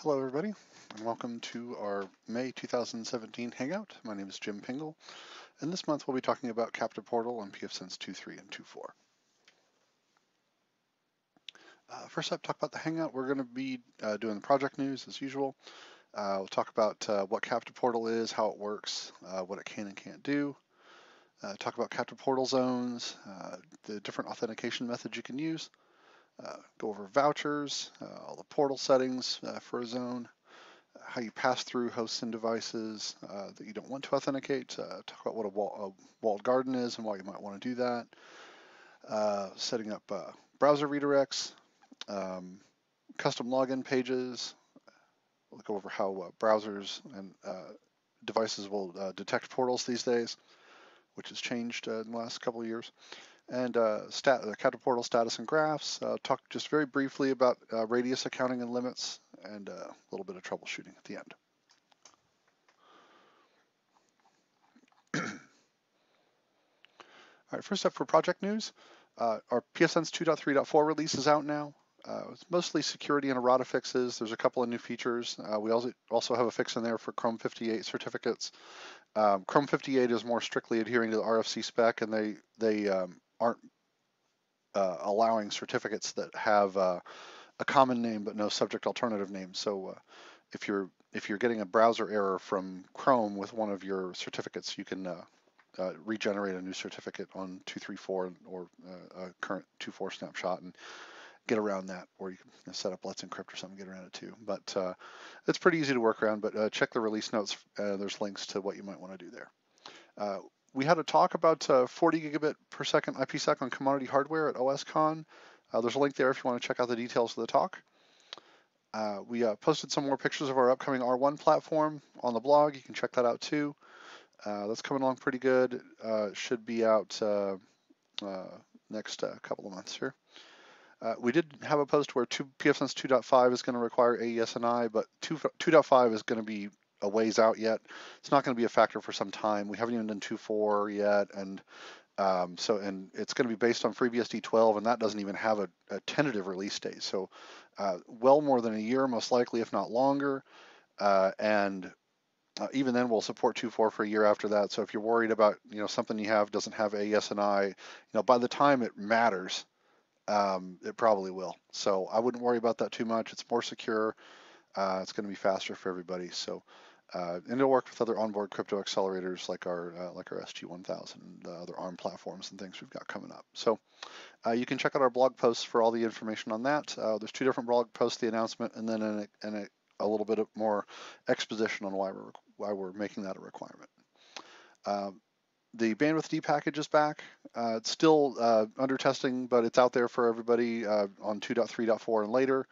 Hello everybody, and welcome to our May 2017 Hangout. My name is Jim Pingle, and this month we'll be talking about Captive Portal on pfSense 2.3 and 2.4. First up, talk about the Hangout. We're going to be doing the project news as usual. We'll talk about what Captive Portal is, how it works, what it can and can't do. Talk about Captive Portal zones, the different authentication methods you can use. Go over vouchers, all the portal settings for a zone, how you pass through hosts and devices that you don't want to authenticate, talk about what a walled garden is and why you might want to do that, setting up browser redirects, custom login pages. We'll go over how browsers and devices will detect portals these days, which has changed in the last couple of years. And Captive Portal status and graphs. Talk just very briefly about radius accounting and limits, and a little bit of troubleshooting at the end. All right, first up for project news. Our pfSense 2.3.4 release is out now. It's mostly security and errata fixes. There's a couple of new features. We also have a fix in there for Chrome 58 certificates. Chrome 58 is more strictly adhering to the RFC spec, and they aren't allowing certificates that have a common name but no subject alternative name. So if you're getting a browser error from Chrome with one of your certificates, you can regenerate a new certificate on 2.3.4 or a current 2.4 snapshot and get around that, or you can set up Let's Encrypt or something, get around it too. But it's pretty easy to work around, but check the release notes. There's links to what you might want to do there. We had a talk about 40 gigabit per second IPsec on commodity hardware at OSCon. There's a link there if you want to check out the details of the talk. We posted some more pictures of our upcoming R1 platform on the blog. You can check that out too. That's coming along pretty good. It should be out next couple of months here. We did have a post where pfSense 2.5 is going to require AES-NI, but 2.5 is going to be a ways out yet. It's not going to be a factor for some time. We haven't even done 2.4 yet, and it's going to be based on FreeBSD 12, and that doesn't even have a tentative release date. So well more than a year, most likely, if not longer. And even then, we'll support 2.4 for a year after that. So if you're worried about something you have doesn't have AES-NI, by the time it matters, it probably will. So I wouldn't worry about that too much. It's more secure. It's going to be faster for everybody. So, and it'll work with other onboard crypto accelerators like our SG-1000, and other ARM platforms and things we've got coming up. So you can check out our blog posts for all the information on that. There's two different blog posts, the announcement, and then a little bit of more exposition on why we're making that a requirement. The bandwidth D package is back. It's still under testing, but it's out there for everybody on 2.3.4 and later.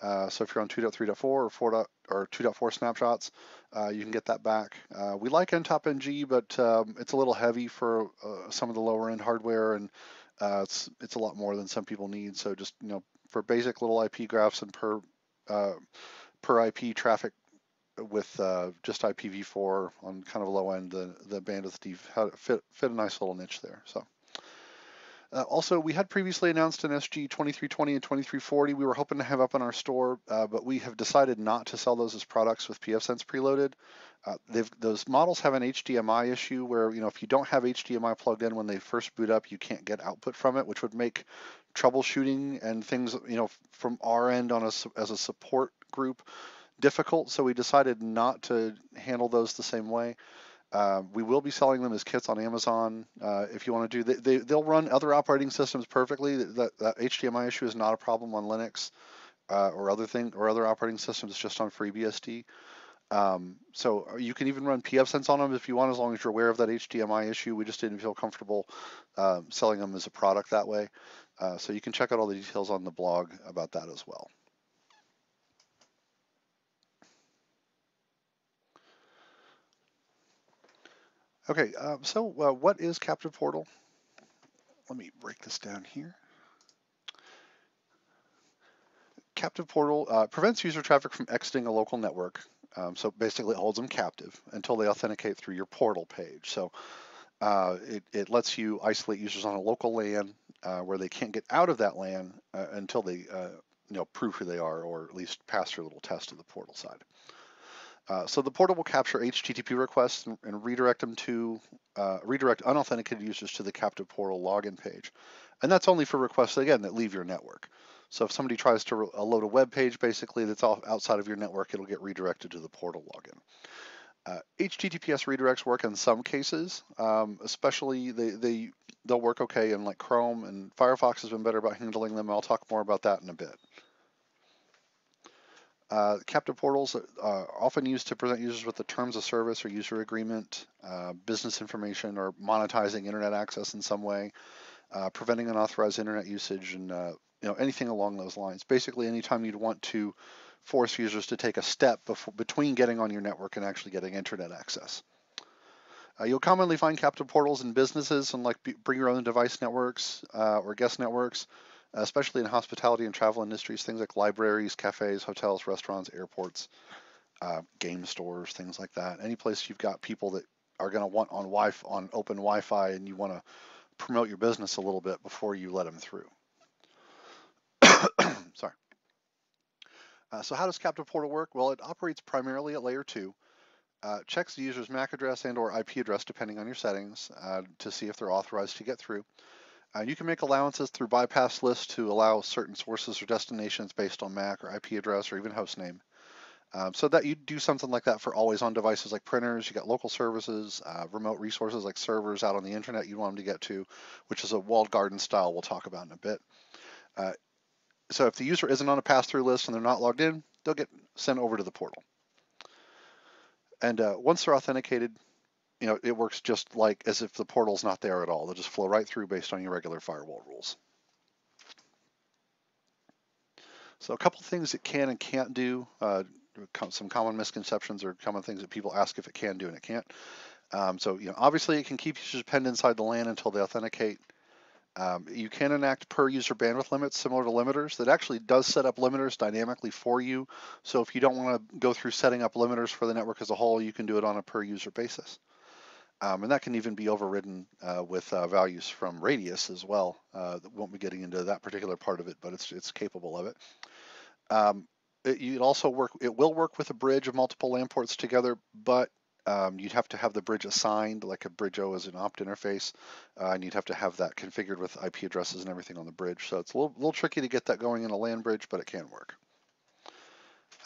So if you're on 2.3.4 or 2.4 snapshots, you can get that back. We like NTOP-NG, but it's a little heavy for some of the lower end hardware, and it's a lot more than some people need. So just for basic little IP graphs and per IP traffic with just IPv4 on kind of a low end, the bandwidth D fit a nice little niche there. So. Also, we had previously announced an SG 2320 and 2340 we were hoping to have up in our store, but we have decided not to sell those as products with pfSense preloaded. Those models have an HDMI issue where, if you don't have HDMI plugged in when they first boot up, you can't get output from it, which would make troubleshooting and things, from our end as a support group difficult. So we decided not to handle those the same way. We will be selling them as kits on Amazon if you want to do. They'll run other operating systems perfectly. That HDMI issue is not a problem on Linux or other operating systems. It's just on FreeBSD. So you can even run pfSense on them if you want, as long as you're aware of that HDMI issue. We just didn't feel comfortable selling them as a product that way. So you can check out all the details on the blog about that as well. Okay, so what is Captive Portal? Let me break this down here. Captive Portal prevents user traffic from exiting a local network. So basically it holds them captive until they authenticate through your portal page. So it lets you isolate users on a local LAN where they can't get out of that LAN until they prove who they are, or at least pass your little test to the portal side. So the portal will capture HTTP requests and redirect them to redirect unauthenticated users to the captive portal login page, and that's only for requests again that leave your network. So if somebody tries to load a web page, basically that's all outside of your network, it'll get redirected to the portal login. HTTPS redirects work in some cases, especially they'll work okay in like Chrome, and Firefox has been better about handling them. I'll talk more about that in a bit. Captive portals are often used to present users with the terms of service or user agreement, business information, or monetizing internet access in some way, preventing unauthorized internet usage, and anything along those lines. Basically, anytime you'd want to force users to take a step between getting on your network and actually getting internet access. You'll commonly find captive portals in businesses and like bring your own device networks or guest networks, especially in hospitality and travel industries, things like libraries, cafes, hotels, restaurants, airports, game stores, things like that. Any place you've got people that are going to want on open Wi-Fi, and you want to promote your business a little bit before you let them through. Sorry. So how does captive portal work? Well, it operates primarily at layer 2. Checks the user's MAC address and or IP address, depending on your settings, to see if they're authorized to get through. You can make allowances through bypass lists to allow certain sources or destinations based on MAC or IP address or even host name. So that you do something like that for always on devices like printers. You got local services, remote resources like servers out on the internet you want them to get to, which is a walled garden style we'll talk about in a bit. So if the user isn't on a pass-through list and they're not logged in, they'll get sent over to the portal. And once they're authenticated, it works just like as if the portal's not there at all. They'll just flow right through based on your regular firewall rules. So a couple things it can and can't do, some common misconceptions or common things that people ask if it can do and it can't. So obviously it can keep users penned inside the LAN until they authenticate. You can enact per user bandwidth limits similar to limiters. That actually does set up limiters dynamically for you. So if you don't want to go through setting up limiters for the network as a whole, you can do it on a per user basis. And that can even be overridden with values from radius as well. Won't be getting into that particular part of it, but it's capable of it. It will work with a bridge of multiple LAN ports together, but you'd have to have the bridge assigned, like a bridge O as an opt interface, and you'd have to have that configured with IP addresses and everything on the bridge. So it's a little tricky to get that going in a LAN bridge, but it can work.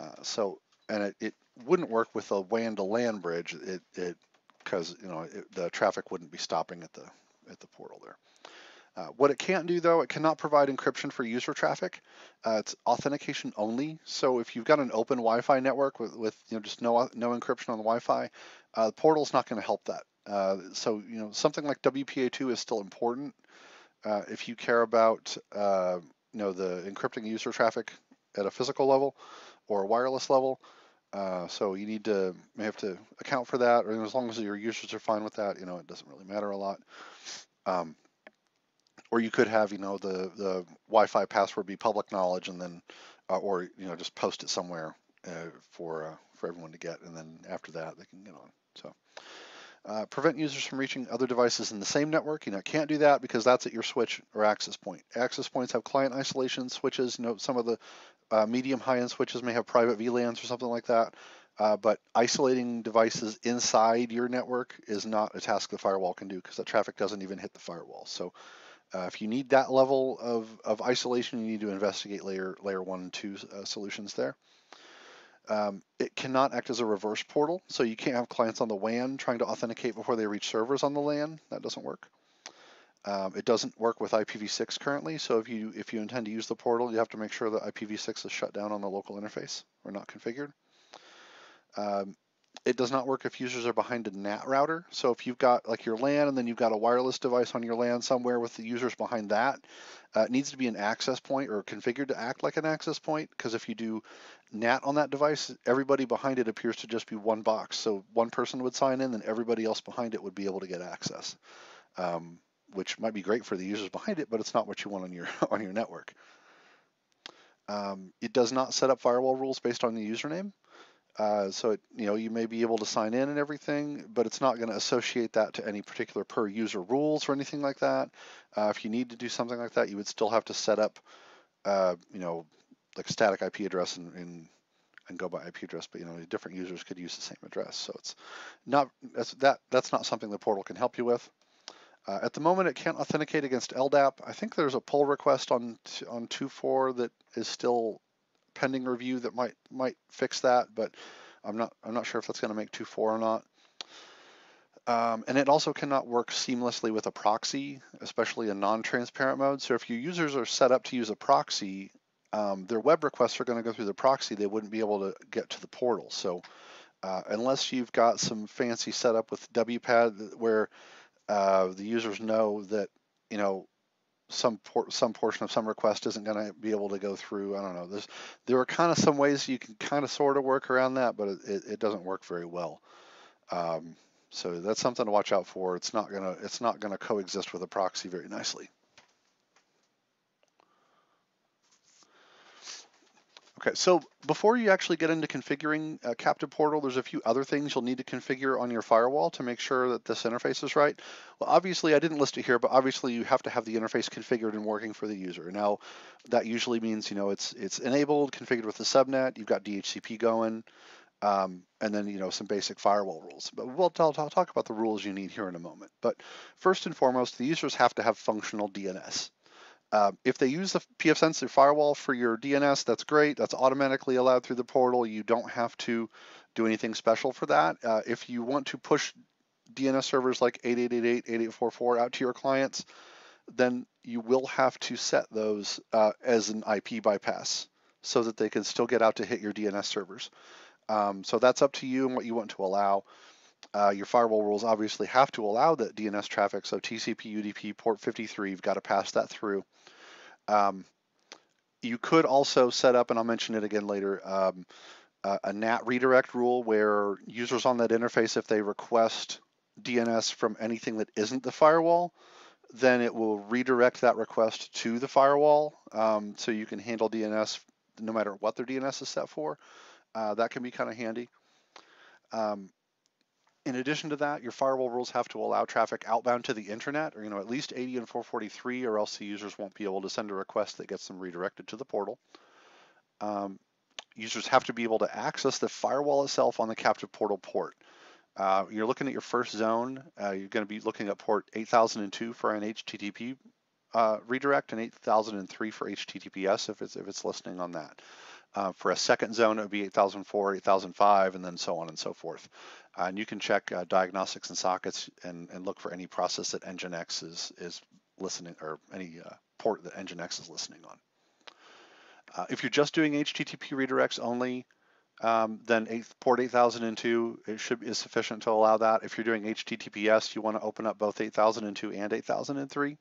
It wouldn't work with a WAN to LAN bridge, because the traffic wouldn't be stopping at the portal there. What it can't do, though, it cannot provide encryption for user traffic. It's authentication only. So if you've got an open Wi-Fi network with just no encryption on the Wi-Fi, the portal's not going to help that. So something like WPA2 is still important if you care about the encrypting user traffic at a physical level or a wireless level. So you may have to account for that, or as long as your users are fine with that, it doesn't really matter a lot. Or you could have, the Wi-Fi password be public knowledge, and then, or just post it somewhere for everyone to get, and then after that they can get on. So prevent users from reaching other devices in the same network. It can't do that because that's at your switch or access point. Access points have client isolation switches. Some of the medium high-end switches may have private VLANs or something like that. But isolating devices inside your network is not a task the firewall can do, because that traffic doesn't even hit the firewall. So if you need that level of isolation, you need to investigate layer 1 and 2 solutions there. It cannot act as a reverse portal, so you can't have clients on the WAN trying to authenticate before they reach servers on the LAN. That doesn't work. It doesn't work with IPv6 currently, so if you intend to use the portal, you have to make sure that IPv6 is shut down on the local interface or not configured. It does not work if users are behind a NAT router. So if you've got like your LAN and then you've got a wireless device on your LAN somewhere with the users behind that, it needs to be an access point or configured to act like an access point, because if you do NAT on that device, everybody behind it appears to just be one box. So one person would sign in, and everybody else behind it would be able to get access, which might be great for the users behind it, but it's not what you want on your network. It does not set up firewall rules based on the username. So you may be able to sign in and everything, but it's not going to associate that to any particular per user rules or anything like that. If you need to do something like that, you would still have to set up, like a static IP address and go by IP address, but different users could use the same address. So it's not that's not something the portal can help you with. At the moment, it can't authenticate against LDAP. I think there's a pull request on 2.4 that is still pending review that might fix that, but I'm not sure if that's going to make 2.4 or not. And it also cannot work seamlessly with a proxy, especially in non-transparent mode. So if your users are set up to use a proxy, their web requests are going to go through the proxy. They wouldn't be able to get to the portal. So unless you've got some fancy setup with WPAD where the users know that some portion of some request isn't going to be able to go through. I don't know. There are kind of some ways you can kind of sort of work around that, but it doesn't work very well. So that's something to watch out for. It's not gonna coexist with a proxy very nicely. Okay, so before you actually get into configuring a captive portal, there's a few other things you'll need to configure on your firewall to make sure that this interface is right. Well, obviously, I didn't list it here, but obviously you have to have the interface configured and working for the user. Now, that usually means it's enabled, configured with the subnet, you've got DHCP going, and then some basic firewall rules. But I'll talk about the rules you need here in a moment. But first and foremost, the users have to have functional DNS. If they use the pfSense firewall for your DNS, that's great. That's automatically allowed through the portal. You don't have to do anything special for that. If you want to push DNS servers like 8888, 8844 out to your clients, then you will have to set those as an IP bypass so that they can still get out to hit your DNS servers. So that's up to you and what you want to allow. Your firewall rules obviously have to allow that DNS traffic, so TCP, UDP, port 53, you've got to pass that through. You could also set up, and I'll mention it again later, a NAT redirect rule where users on that interface, if they request DNS from anything that isn't the firewall, then it will redirect that request to the firewall, so you can handle DNS no matter what their DNS is set for. That can be kind of handy. In addition to that, your firewall rules have to allow traffic outbound to the internet, or at least 80 and 443, or else the users won't be able to send a request that gets them redirected to the portal. Users have to be able to access the firewall itself on the captive portal port. You're looking at your first zone. You're going to be looking at port 8002 for an HTTP redirect and 8003 for HTTPS if it's listening on that. For a second zone, it would be 8004, 8005, and then so on and so forth. And you can check diagnostics and sockets and look for any process that Nginx is listening, or any port that Nginx is listening on. If you're just doing HTTP redirects only, then port 8002 is sufficient to allow that. If you're doing HTTPS, you want to open up both 8002 and 8003.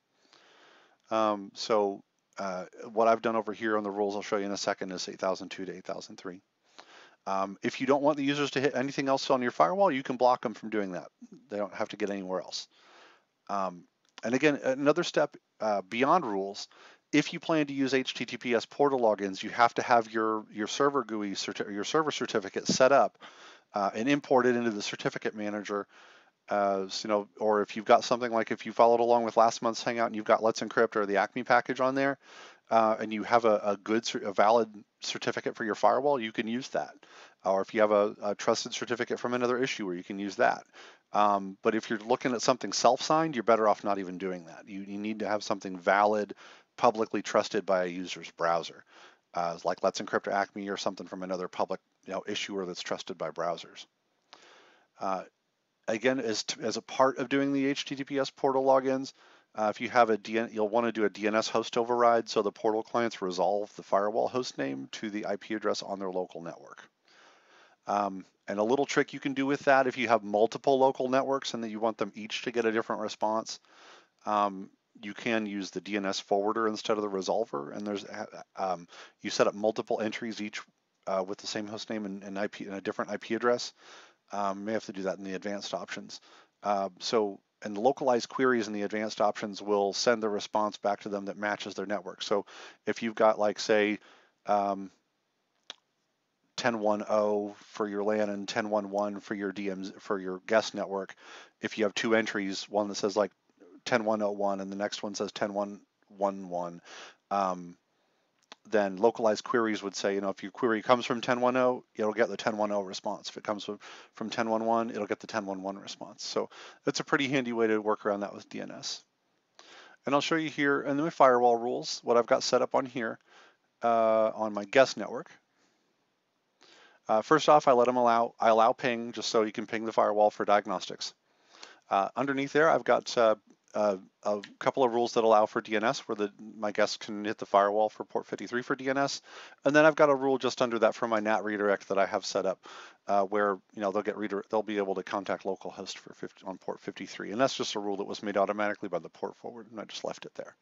What I've done over here on the rules I'll show you in a second is 8002 to 8003. If you don't want the users to hit anything else on your firewall, you can block them from doing that. They don't have to get anywhere else. And again, another step beyond rules, if you plan to use HTTPS portal logins, you have to have your server GUI, your server certificate set up and imported into the certificate manager. Or if you've got something like, if you followed along with last month's Hangout and you've got Let's Encrypt or the Acme package on there, and you have a valid certificate for your firewall, you can use that. Or if you have a trusted certificate from another issuer, you can use that. But if you're looking at something self-signed, you're better off not even doing that. You need to have something valid, publicly trusted by a user's browser, like Let's Encrypt or Acme or something from another public issuer that's trusted by browsers. Again, as a part of doing the HTTPS portal logins, if you have you'll want to do a DNS host override so the portal clients resolve the firewall host name to the IP address on their local network. And a little trick you can do with that, if you have multiple local networks and that you want them each to get a different response, you can use the DNS forwarder instead of the resolver. And there's you set up multiple entries each with the same host name and IP and a different IP address. May have to do that in the advanced options. And the localized queries in the advanced options will send the response back to them that matches their network. So if you've got, like, say, 10.1.0 for your LAN and 10.1.1 for your DMs for your guest network, if you have two entries, one that says like 10.1.01 and the next one says 10.1.1.1, then localized queries would say, if your query comes from 10.1.0, it'll get the 10.1.0 response. If it comes from 10.1.1, it'll get the 10.1.1 response. So it's a pretty handy way to work around that with DNS. And I'll show you here in my firewall rules what I've got set up on here on my guest network. First off, I allow ping just so you can ping the firewall for diagnostics. Underneath there, I've got a couple of rules that allow for DNS where my guests can hit the firewall for port 53 for DNS. And then I've got a rule just under that for my NAT redirect that I have set up where they'll be able to contact localhost on port 53. And that's just a rule that was made automatically by the port forward, and I just left it there.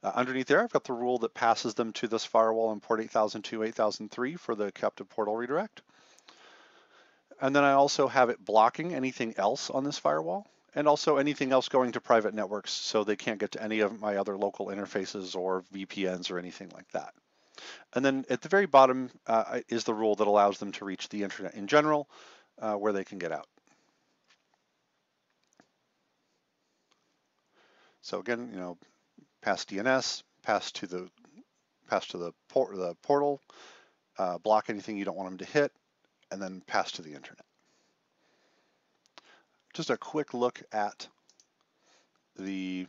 Underneath there, I've got the rule that passes them to this firewall on port 8002, 8003 for the captive portal redirect. And then I also have it blocking anything else on this firewall, and also anything else going to private networks so they can't get to any of my other local interfaces or VPNs or anything like that. And then at the very bottom is the rule that allows them to reach the internet in general, where they can get out. So again, pass DNS, pass to the portal, block anything you don't want them to hit, and then pass to the internet. Just a quick look at the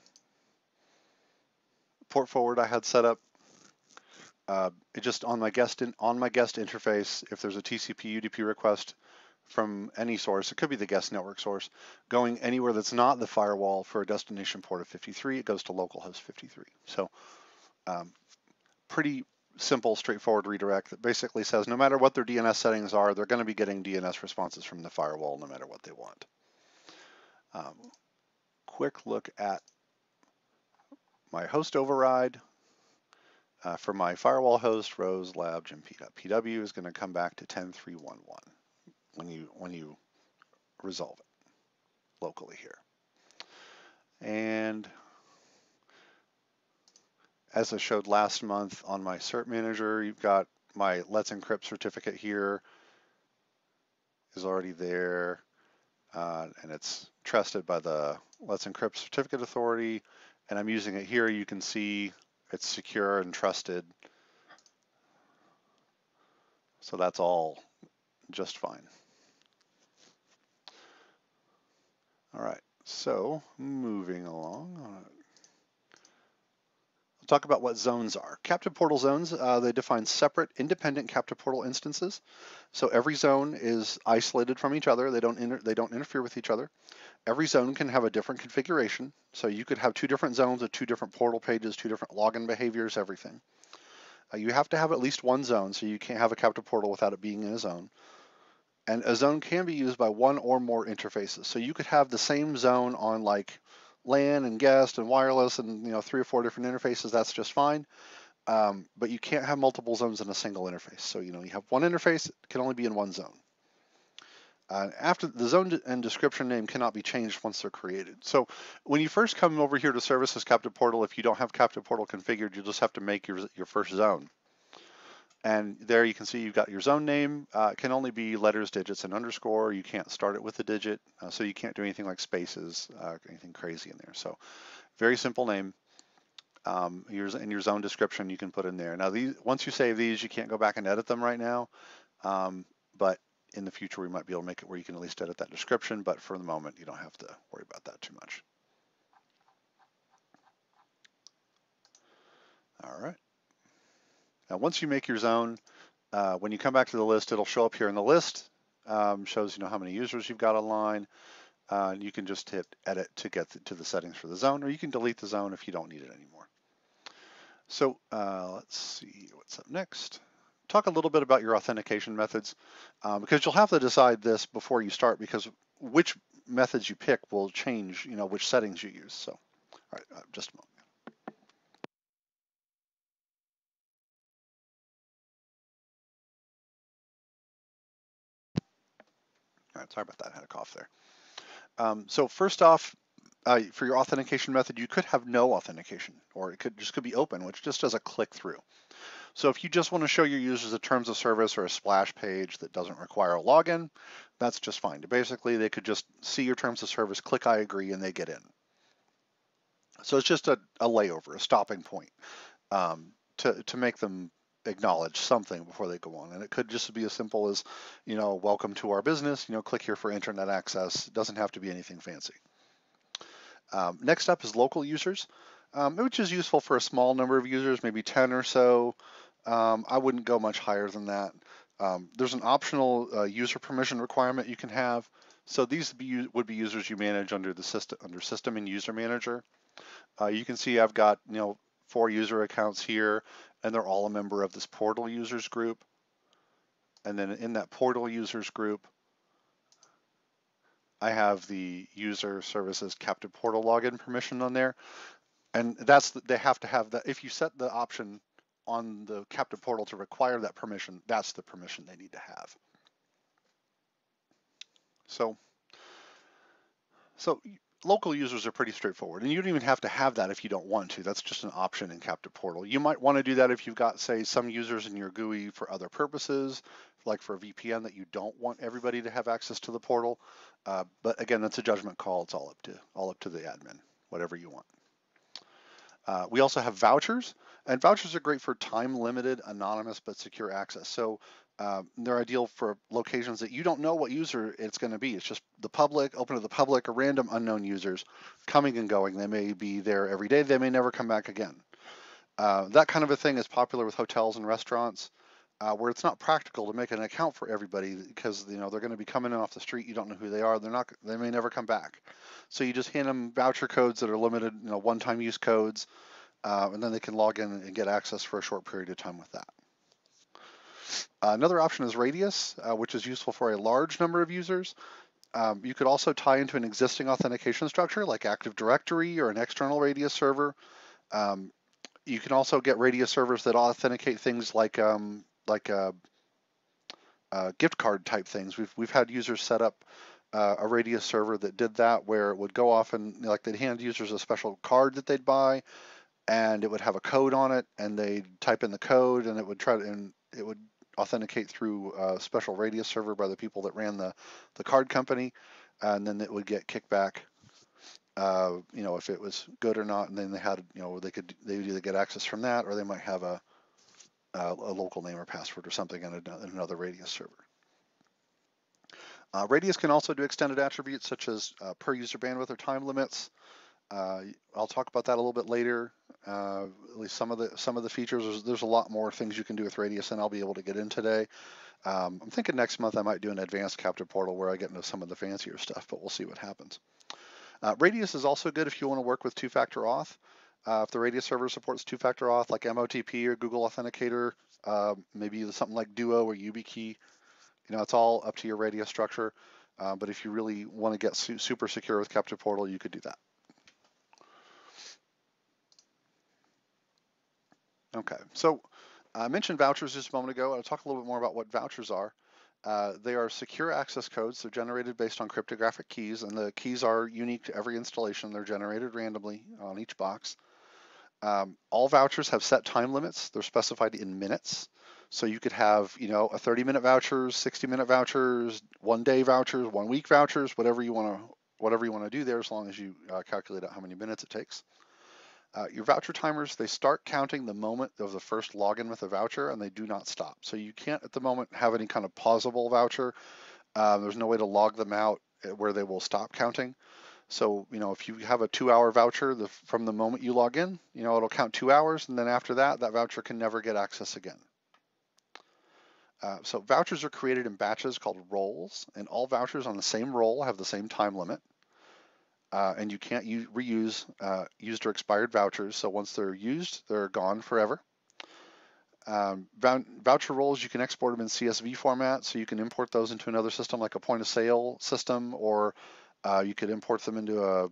port forward I had set up. It just on my guest interface, if there's a TCP UDP request from any source, it could be the guest network source, going anywhere that's not the firewall for a destination port of 53, it goes to localhost 53. So pretty simple, straightforward redirect that basically says no matter what their DNS settings are, they're going to be getting DNS responses from the firewall no matter what they want. Quick look at my host override. For my firewall host, Rose Lab Jim.pw is going to come back to 10.3.1.1 when you resolve it locally here. And as I showed last month on my cert manager, you've got my Let's Encrypt certificate here is already there, and it's trusted by the Let's Encrypt certificate authority, and I'm using it here. You can see it's secure and trusted, so that's all just fine. All right, so moving along. We'll talk about what zones are. Captive portal zones, they define separate independent captive portal instances. So every zone is isolated from each other. They don't interfere with each other. Every zone can have a different configuration. So you could have two different zones with two different portal pages, two different login behaviors, everything. You have to have at least one zone, so you can't have a captive portal without it being in a zone. And a zone can be used by one or more interfaces. So you could have the same zone on like LAN and guest and wireless and 3 or 4 different interfaces. That's just fine. But you can't have multiple zones in a single interface. So you have one interface, it can only be in one zone. After the zone and description name cannot be changed once they're created. So when you first come over here to services captive portal, if you don't have captive portal configured, you'll just have to make your first zone. And there you can see you've got your zone name. It can only be letters, digits, and underscore. You can't start it with a digit, so you can't do anything like spaces, anything crazy in there. So very simple name. In your zone description, you can put in there. Now, once you save these, you can't go back and edit them right now, but in the future, we might be able to make it where you can at least edit that description, but for the moment, you don't have to worry about that too much. All right. Now, once you make your zone, when you come back to the list, it'll show up here in the list. Shows how many users you've got online. You can just hit edit to get to the settings for the zone, or you can delete the zone if you don't need it anymore. So let's see what's up next. Talk a little bit about your authentication methods, because you'll have to decide this before you start, because which methods you pick will change, which settings you use. So, all right, just a moment. All right, sorry about that. I had a cough there. So first off, for your authentication method, you could have no authentication, or it could be open, which just does a click through. So if you just want to show your users a terms of service or a splash page that doesn't require a login, that's just fine. Basically, they could just see your terms of service, click I agree, and they get in. So it's just a layover, a stopping point. to make them acknowledge something before they go on. And it could just be as simple as, welcome to our business, click here for internet access. It doesn't have to be anything fancy. Next up is local users, which is useful for a small number of users, maybe 10 or so. I wouldn't go much higher than that. There's an optional user permission requirement you can have. So these would be users you manage under the system and user manager. You can see I've got 4 user accounts here, and they're all a member of this portal users group. And then in that portal users group, I have the user services captive portal login permission on there. And they have to have that. If you set the option on the captive portal to require that permission, that's the permission they need to have. So local users are pretty straightforward, and you don't even have to have that if you don't want to. That's just an option in captive portal. You might want to do that if you've got, say, some users in your GUI for other purposes, like for a VPN that you don't want everybody to have access to the portal. But again, that's a judgment call. It's all up to the admin, whatever you want. We also have vouchers, and vouchers are great for time-limited, anonymous, but secure access. So they're ideal for locations that you don't know what user it's going to be. It's just the public, open to the public, or random unknown users coming and going. They may be there every day. They may never come back again. That kind of a thing is popular with hotels and restaurants, where it's not practical to make an account for everybody because they're going to be coming in off the street. You don't know who they are. They may never come back. So you just hand them voucher codes that are limited, one-time use codes, and then they can log in and get access for a short period of time with that. Another option is Radius, which is useful for a large number of users. You could also tie into an existing authentication structure like Active Directory or an external Radius server. You can also get Radius servers that authenticate things like gift card type things. We've had users set up a Radius server that did that, where it would go off and they'd hand users a special card that they'd buy, and it would have a code on it, and they'd type in the code, and it would authenticate through a special Radius server by the people that ran the card company, and then it would get kickback, if it was good or not, and then they had, they would either get access from that, or they might have a local name or password or something in another Radius server. Radius can also do extended attributes such as per user bandwidth or time limits. I'll talk about that a little bit later. At least some of the features. There's a lot more things you can do with Radius than I'll be able to get in today. I'm thinking next month I might do an advanced captive portal where I get into some of the fancier stuff, but we'll see what happens. Radius is also good if you want to work with two-factor auth. If the Radius server supports two-factor auth like MOTP or Google Authenticator, maybe something like Duo or YubiKey, it's all up to your Radius structure. But if you really want to get super secure with captive portal, you could do that. Okay, so I mentioned vouchers just a moment ago. I'll talk a little bit more about what vouchers are. They are secure access codes. They're generated based on cryptographic keys, and the keys are unique to every installation. They're generated randomly on each box. All vouchers have set time limits. They're specified in minutes. So you could have, a 30-minute vouchers, 60-minute vouchers, 1-day vouchers, 1-week vouchers, whatever you want to do there, as long as you calculate out how many minutes it takes. Your voucher timers, they start counting the moment of the first login with a voucher, and they do not stop. So you can't at the moment have any kind of pausable voucher. There's no way to log them out where they will stop counting. So, if you have a 2-hour voucher, from the moment you log in, it'll count 2 hours, and then after that voucher can never get access again. So vouchers are created in batches called rolls, and all vouchers on the same roll have the same time limit. And you can't reuse used or expired vouchers. So once they're used, they're gone forever. Voucher rolls, you can export them in CSV format, so you can import those into another system like a point of sale system, or you could import them into a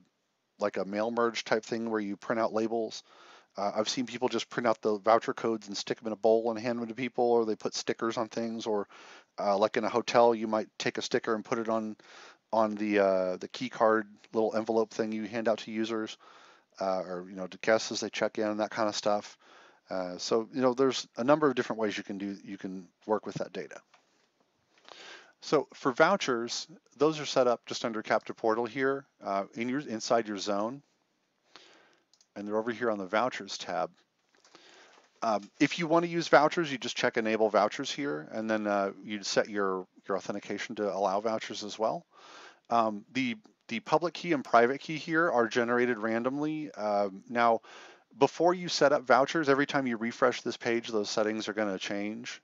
mail merge type thing where you print out labels. I've seen people just print out the voucher codes and stick them in a bowl and hand them to people, or they put stickers on things, or like in a hotel, you might take a sticker and put it on the key card little envelope thing you hand out to users, or to guests as they check in, and that kind of stuff. So there's a number of different ways you can work with that data. So for vouchers, those are set up just under Captive Portal here inside your zone, and they're over here on the Vouchers tab. If you want to use vouchers, you just check enable vouchers here, and then you'd set your authentication to allow vouchers as well. The public key and private key here are generated randomly. Now, before you set up vouchers, every time you refresh this page, those settings are going to change.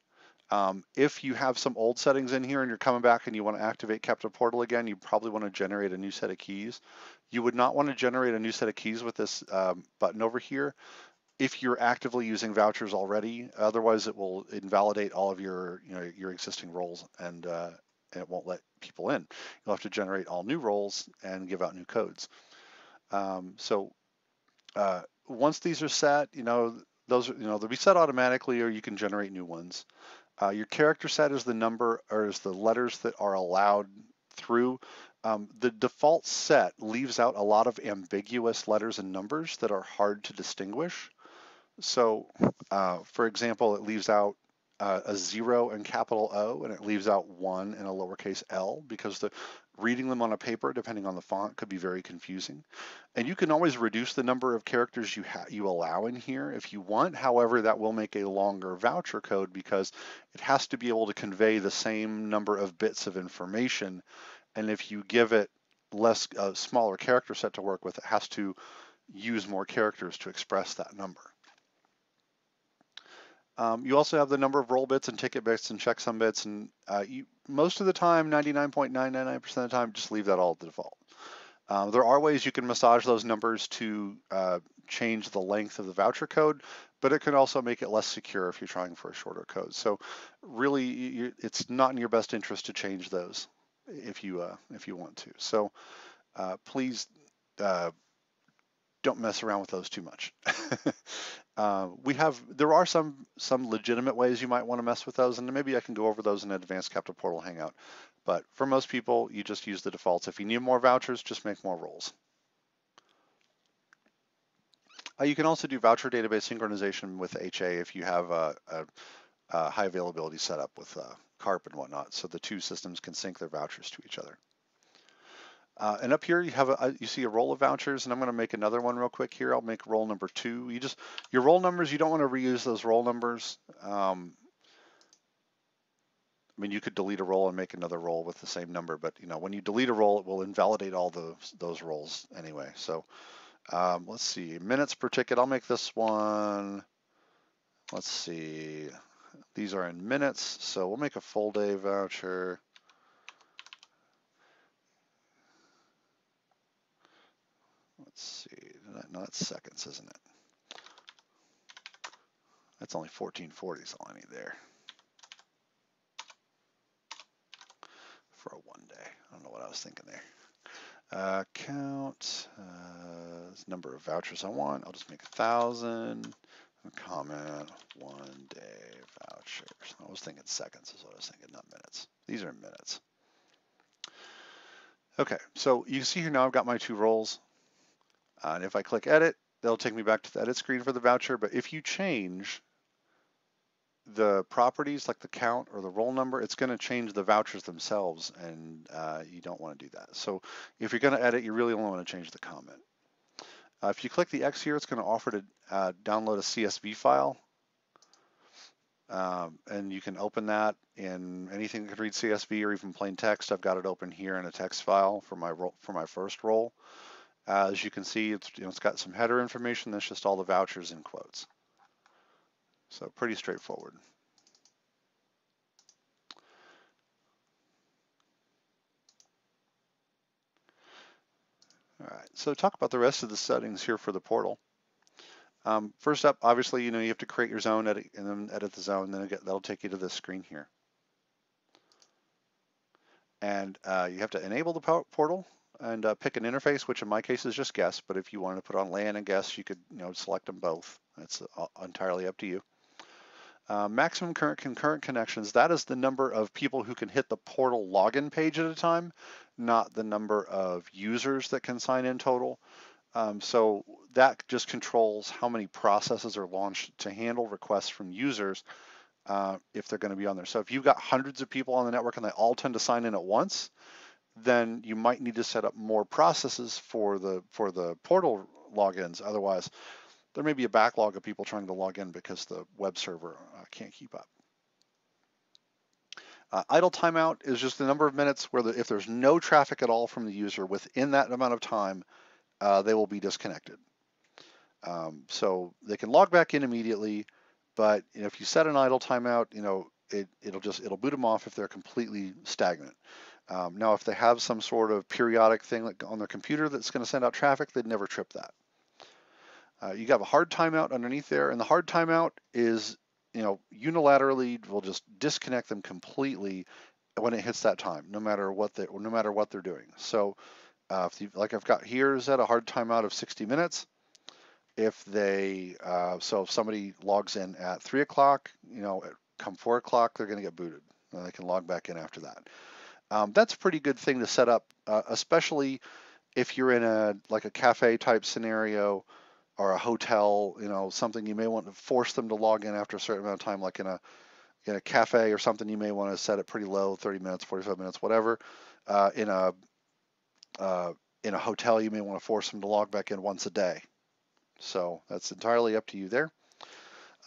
If you have some old settings in here and you're coming back and you want to activate Captive Portal again, you probably want to generate a new set of keys. You would not want to generate a new set of keys with this button over here if you're actively using vouchers already. Otherwise, it will invalidate all of your your existing roles, and it won't let people in. You'll have to generate all new roles and give out new codes. Once these are set, those are, they'll be set automatically, or you can generate new ones. Your character set is the number, or is the letters that are allowed through. The default set leaves out a lot of ambiguous letters and numbers that are hard to distinguish. So, for example, it leaves out a 0 and capital O, and it leaves out 1 and a lowercase l, because reading them on a paper, depending on the font, could be very confusing. And you can always reduce the number of characters you allow in here if you want. However, that will make a longer voucher code because it has to be able to convey the same number of bits of information. And if you give it a smaller character set to work with, it has to use more characters to express that number. You also have the number of roll bits and ticket bits and checksum bits, and most of the time, 99.999% of the time, just leave that all at the default. There are ways you can massage those numbers to change the length of the voucher code, but it can also make it less secure if you're trying for a shorter code. So really, it's not in your best interest to change those if you want to. So please don't mess around with those too much. There are some legitimate ways you might want to mess with those, and maybe I can go over those in Advanced Captive Portal Hangout. But for most people, you just use the defaults. If you need more vouchers, just make more roles. You can also do voucher database synchronization with HA if you have a high availability setup with CARP and whatnot, so the two systems can sync their vouchers to each other. And up here you have you see a roll of vouchers, and I'm going to make another one real quick here. I'll make roll number 2. Your roll numbers, you don't want to reuse those roll numbers. I mean, you could delete a roll and make another roll with the same number, but when you delete a roll, it will invalidate all those rolls anyway. So let's see, minutes per ticket. I'll make this one. Let's see, these are in minutes, so we'll make a full day voucher. Let's see, no, that's seconds, isn't it? That's only 1440 is all I need there. For a 1 day. I don't know what I was thinking there. Count, number of vouchers I want. I'll just make 1,000. Comment 1 day vouchers. I was thinking seconds is what I was thinking, not minutes. These are minutes. Okay, so you see here now I've got my 2 roles. And if I click edit, that'll take me back to the edit screen for the voucher. But if you change the properties like the count or the roll number, it's going to change the vouchers themselves, and you don't want to do that. So if you're going to edit, you really only want to change the comment. If you click the X here, it's going to offer to download a CSV file, and you can open that in anything that can read CSV or even plain text. I've got it open here in a text file for my first roll. As you can see, it's got some header information. That's just all the vouchers in quotes. So pretty straightforward. All right, so talk about the rest of the settings here for the portal. First up, obviously, you have to create your zone, edit, and then edit the zone. Then that'll take you to this screen here. And you have to enable the portal and pick an interface, which in my case is just guest. But if you wanted to put on LAN and guest, you could select them both. That's entirely up to you. Maximum concurrent connections, that is the number of people who can hit the portal login page at a time, not the number of users that can sign in total. So that just controls how many processes are launched to handle requests from users if they're going to be on there. So if you've got hundreds of people on the network and they all tend to sign in at once, then you might need to set up more processes for the portal logins. Otherwise, there may be a backlog of people trying to log in because the web server can't keep up. Idle timeout is just the number of minutes where if there's no traffic at all from the user within that amount of time, they will be disconnected. So they can log back in immediately, but if you set an idle timeout, it'll boot them off if they're completely stagnant. Now, if they have some sort of periodic thing like on their computer that's going to send out traffic, they'd never trip that. You have a hard timeout underneath there, and the hard timeout is, unilaterally will just disconnect them completely when it hits that time, no matter what they're doing. So, like I've got here is at a hard timeout of 60 minutes. If if somebody logs in at 3 o'clock, come 4 o'clock, they're going to get booted, and they can log back in after that. That's a pretty good thing to set up, especially if you're in a cafe type scenario or a hotel, something you may want to force them to log in after a certain amount of time, like in a cafe or something. You may want to set it pretty low, 30 minutes, 45 minutes, whatever. In a hotel, you may want to force them to log back in once a day. So that's entirely up to you there.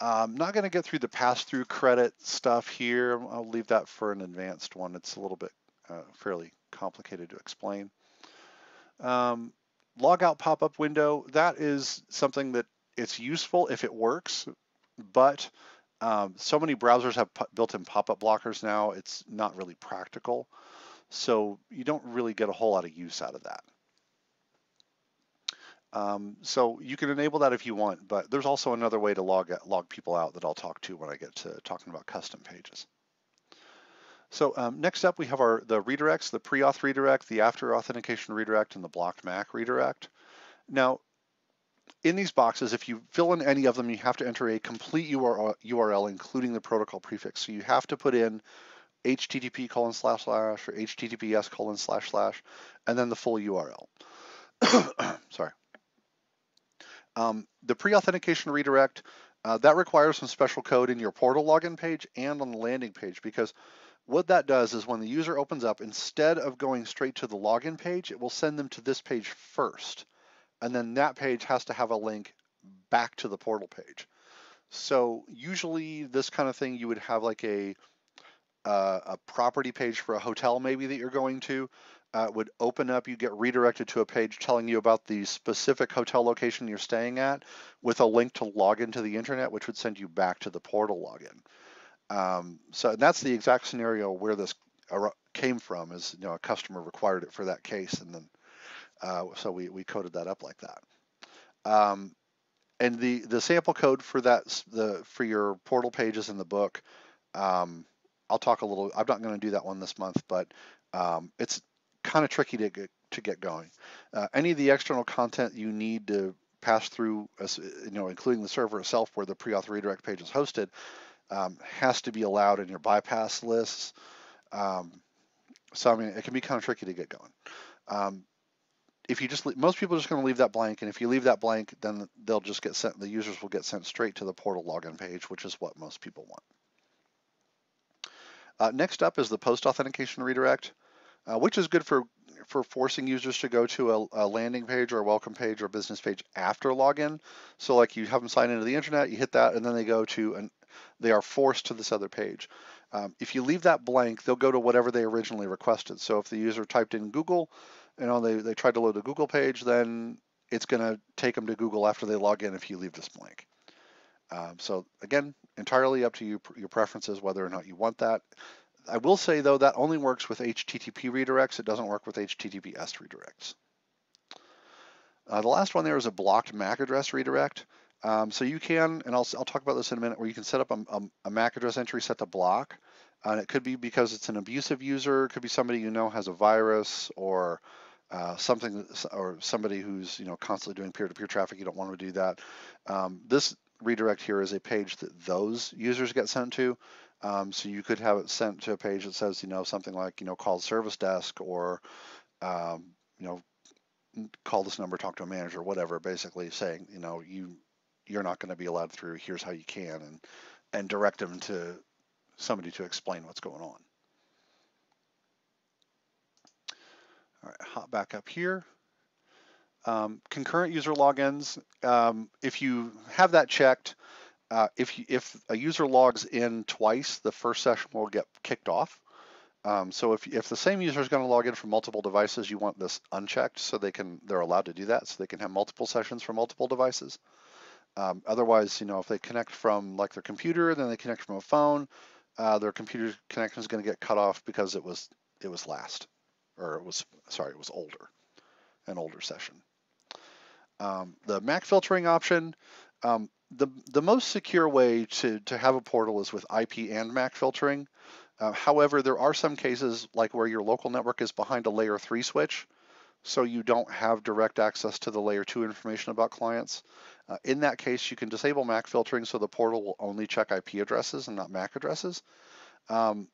I'm not going to get through the pass-through credit stuff here. I'll leave that for an advanced one. It's a little bit fairly complicated to explain. Logout pop-up window, that is something that it's useful if it works, but so many browsers have built-in pop-up blockers now, it's not really practical. So you don't really get a whole lot of use out of that. So you can enable that if you want, but there's also another way to log people out that I'll talk to when I get to talking about custom pages. So next up, we have the redirects, the pre-auth redirect, the after authentication redirect, and the blocked MAC redirect. Now, in these boxes, if you fill in any of them, you have to enter a complete URL, including the protocol prefix. So you have to put in http:// or https:// and then the full URL. Sorry. The pre-authentication redirect, that requires some special code in your portal login page and on the landing page, because what that does is when the user opens up, instead of going straight to the login page, it will send them to this page first. And then that page has to have a link back to the portal page. So usually this kind of thing, you would have like a property page for a hotel maybe that you're going to. Would open up, you get redirected to a page telling you about the specific hotel location you're staying at with a link to log into the internet, which would send you back to the portal login. So that's the exact scenario where this came from, is a customer required it for that case, and then so we coded that up like that. And the sample code for that, for your portal pages in the book, I'll talk a little. I'm not going to do that one this month, but it's kind of tricky to get going. Any of the external content you need to pass through, including the server itself where the pre-auth redirect page is hosted, has to be allowed in your bypass lists. So I mean, it can be kind of tricky to get going. If you just most people are just going to leave that blank, and if you leave that blank, then they'll just get sent. The users will get sent straight to the portal login page, which is what most people want. Next up is the post authentication redirect, which is good for forcing users to go to a landing page or a welcome page or a business page after login. So like you have them sign into the internet, you hit that, and then they go to they are forced to this other page. If you leave that blank, they'll go to whatever they originally requested. So if the user typed in Google, they tried to load a Google page, then it's going to take them to Google after they log in if you leave this blank. So again, entirely up to you, your preferences, whether or not you want that. I will say, though, that only works with HTTP redirects. It doesn't work with HTTPS redirects. The last one there is a blocked MAC address redirect. So you can, and I'll talk about this in a minute, where you can set up a MAC address entry set to block. And it could be because it's an abusive user. It could be somebody has a virus, or somebody who's constantly doing peer-to-peer traffic. You don't want to do that. This redirect here is a page that those users get sent to. So you could have it sent to a page that says something like call the service desk, or call this number, talk to a manager, whatever. Basically saying you're not going to be allowed through. Here's how you can, and direct them to somebody to explain what's going on. All right, hop back up here. Concurrent user logins, if you have that checked, if a user logs in twice, the first session will get kicked off. So if the same user is going to log in from multiple devices, you want this unchecked so they're allowed to do that, so they can have multiple sessions for multiple devices. Otherwise, if they connect from like their computer, then they connect from a phone, their computer connection is going to get cut off because it was last, or it was an older session. The MAC filtering option, the most secure way to have a portal is with IP and MAC filtering. However, there are some cases like where your local network is behind a layer 3 switch, so you don't have direct access to the layer 2 information about clients. In that case, you can disable MAC filtering so the portal will only check IP addresses and not MAC addresses. Now,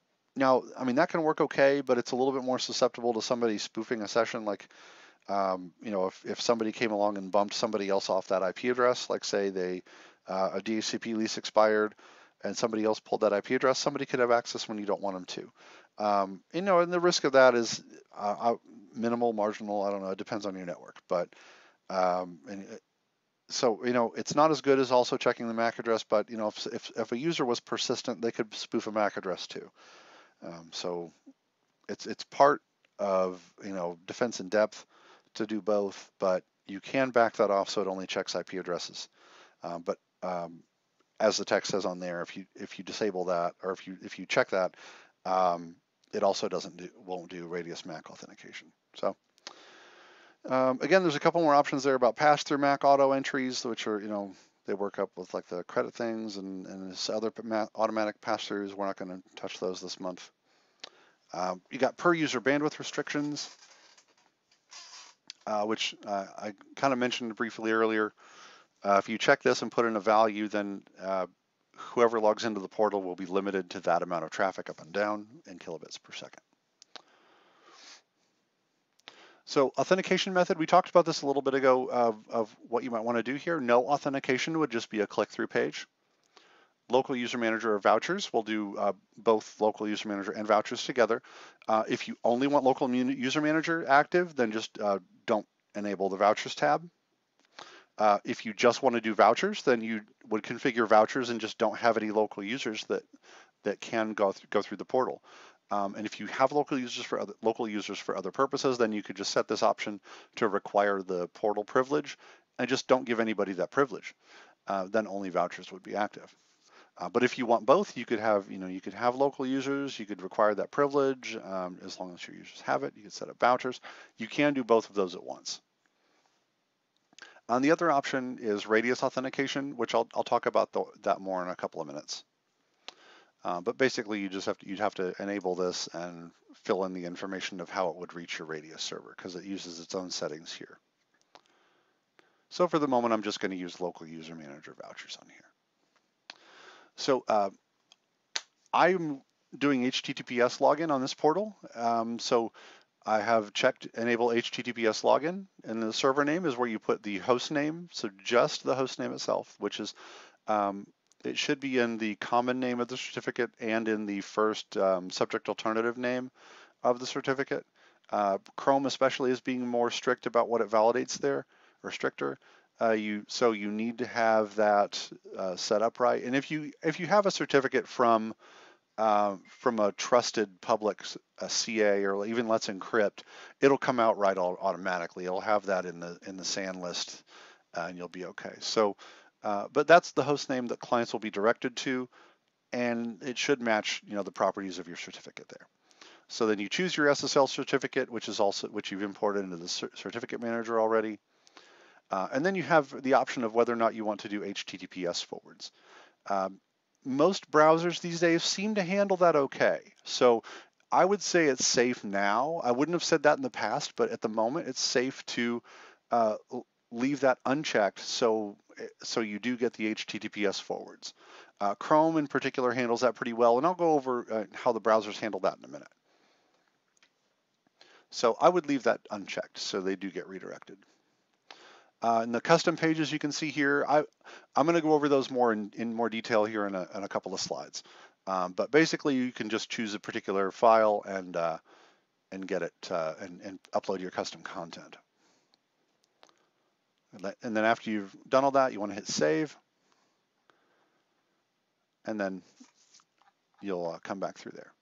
I mean, that can work okay, but it's a little bit more susceptible to somebody spoofing a session. Like, if somebody came along and bumped somebody else off that IP address, like say a DHCP lease expired and somebody else pulled that IP address, somebody could have access when you don't want them to. And the risk of that is minimal, marginal, I don't know, it depends on your network. But so it's not as good as also checking the MAC address, but if a user was persistent, they could spoof a MAC address too. So it's part of defense in depth to do both, but you can back that off so it only checks IP addresses. But as the text says on there, if you disable that, or if you check that, it also won't do radius MAC authentication. So again, there's a couple more options there about pass-through MAC auto entries, which are they work up with like the credit things and this other automatic pass-throughs. We're not going to touch those this month. You got per user bandwidth restrictions, which I kind of mentioned briefly earlier. If you check this and put in a value, then whoever logs into the portal will be limited to that amount of traffic up and down in kilobits per second. So authentication method, we talked about this a little bit ago of what you might want to do here. No authentication would just be a click-through page. Local user manager or vouchers, we'll do both local user manager and vouchers together. If you only want local user manager active, then just don't enable the vouchers tab. If you just want to do vouchers, then you would configure vouchers and just don't have any local users that can go through the portal. And if you have local users for other purposes, then you could just set this option to require the portal privilege and just don't give anybody that privilege. Then only vouchers would be active. But if you want both, you could have local users, you could require that privilege as long as your users have it. You could set up vouchers. You can do both of those at once. And the other option is radius authentication, which I'll talk about that more in a couple of minutes. But basically, you'd have to enable this and fill in the information of how it would reach your radius server because it uses its own settings here. So for the moment, I'm just going to use local user manager vouchers on here. So I'm doing HTTPS login on this portal. So I have checked enable HTTPS login, and the server name is where you put the host name. So just the host name itself, which is it should be in the common name of the certificate and in the first subject alternative name of the certificate. Chrome especially is being more strict about what it validates there, or stricter. So you need to have that set up right. And if you have a certificate from a trusted public CA or even Let's Encrypt, it'll come out right automatically. It'll have that in the SAN list, and you'll be okay. So. But that's the host name that clients will be directed to, and it should match, the properties of your certificate there. So then you choose your SSL certificate, which you've imported into the certificate manager already, and then you have the option of whether or not you want to do HTTPS forwards. Most browsers these days seem to handle that okay. So I would say it's safe now. I wouldn't have said that in the past, but at the moment it's safe to leave that unchecked so you do get the HTTPS forwards. Chrome in particular handles that pretty well, and I'll go over how the browsers handle that in a minute. So I would leave that unchecked so they do get redirected. In the custom pages you can see here, I'm going to go over those more in more detail here in a couple of slides. But basically you can just choose a particular file and get it and upload your custom content. And then after you've done all that, you want to hit save, and then you'll come back through there.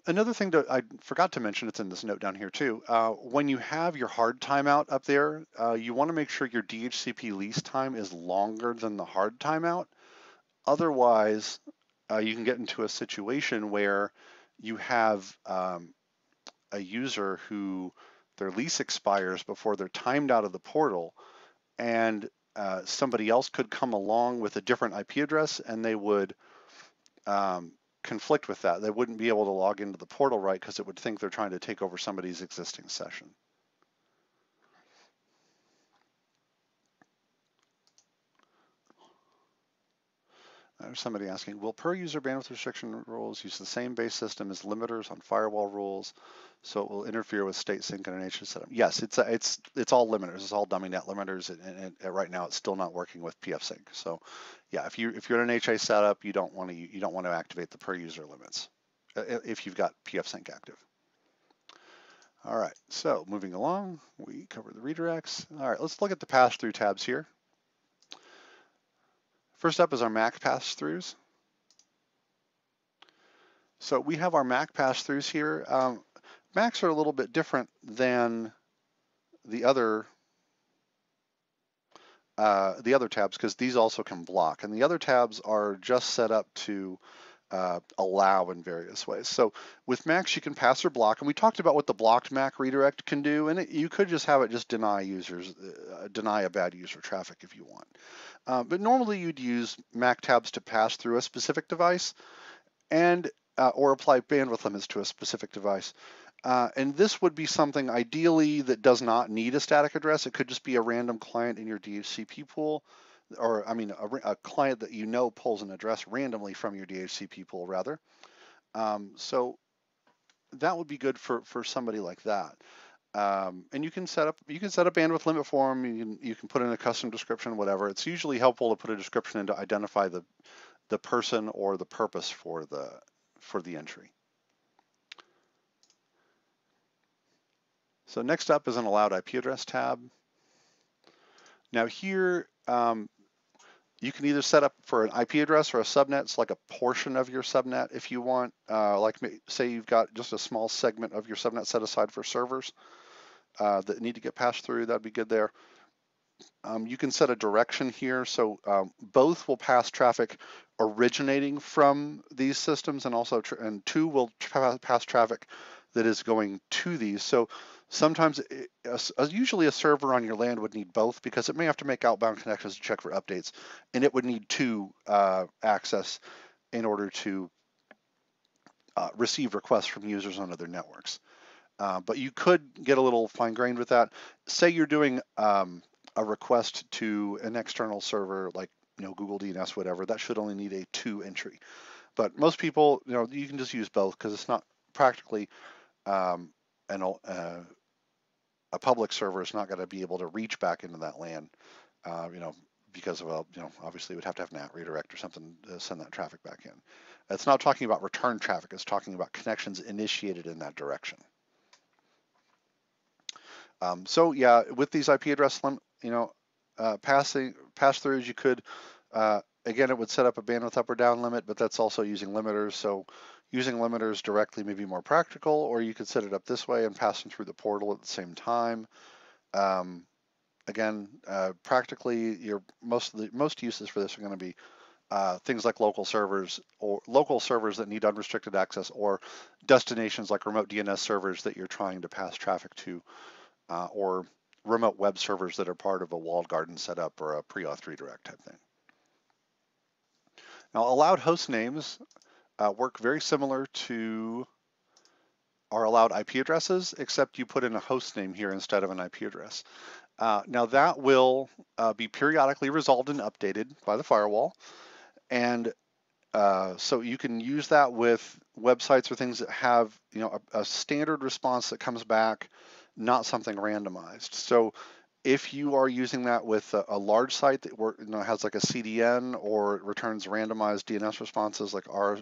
Another thing that I forgot to mention, it's in this note down here too, when you have your hard timeout up there, you want to make sure your DHCP lease time is longer than the hard timeout. Otherwise, you can get into a situation where you have a user who their lease expires before they're timed out of the portal, and somebody else could come along with a different IP address, and they would conflict with that. They wouldn't be able to log into the portal right because it would think they're trying to take over somebody's existing session. There's somebody asking, will per user bandwidth restriction rules use the same base system as limiters on firewall rules, so it will interfere with state sync and an HA setup? Yes, it's all limiters. It's all dummy net limiters, and right now it's still not working with pfSense. So, yeah, if you're in an HA setup, you don't want to activate the per user limits if you've got pfSense active. All right, so moving along, we covered the redirects. All right, let's look at the pass-through tabs here. First up is our MAC pass-throughs. So we have our MAC pass-throughs here. MACs are a little bit different than the other tabs because these also can block, and the other tabs are just set up to allow in various ways. So with MACs, you can pass or block, and we talked about what the blocked MAC redirect can do, and you could just have it just deny users, deny a bad user traffic if you want. But normally you'd use MAC tabs to pass through a specific device and or apply bandwidth limits to a specific device. And this would be something ideally that does not need a static address. It could just be a random client in your DHCP pool, or I mean a client that you know pulls an address randomly from your DHCP pool rather. So that would be good for somebody like that. And you can set up bandwidth limit for them. You can put in a custom description, whatever. It's usually helpful to put a description in to identify the person or the purpose for the entry. So next up is an allowed IP address tab. Now here, you can either set up for an IP address or a subnet. It's like a portion of your subnet if you want. Like say you've got just a small segment of your subnet set aside for servers that need to get passed through, that'd be good there. You can set a direction here, so both will pass traffic originating from these systems, and also and two will pass traffic that is going to these. So sometimes, usually a server on your LAN would need both because it may have to make outbound connections to check for updates, and it would need two access in order to receive requests from users on other networks. But you could get a little fine-grained with that. Say you're doing a request to an external server like Google DNS, whatever, that should only need a 2 entry. But most people, you can just use both because it's not practically a public server is not going to be able to reach back into that LAN, because of obviously we'd have to have NAT redirect or something to send that traffic back in. It's not talking about return traffic; it's talking about connections initiated in that direction. So yeah, with these IP address pass-throughs, you could again, it would set up a bandwidth up or down limit, but that's also using limiters. So using limiters directly may be more practical, or you could set it up this way and pass them through the portal at the same time. Again, practically, most uses for this are going to be things like local servers that need unrestricted access, or destinations like remote DNS servers that you're trying to pass traffic to, or remote web servers that are part of a walled garden setup or a pre-auth redirect type thing. Now, allowed host names work very similar to our allowed IP addresses, except you put in a host name here instead of an IP address. Now that will be periodically resolved and updated by the firewall, and so you can use that with websites or things that have a standard response that comes back, not something randomized. So if you are using that with a large site that has like a CDN, or it returns randomized DNS responses like our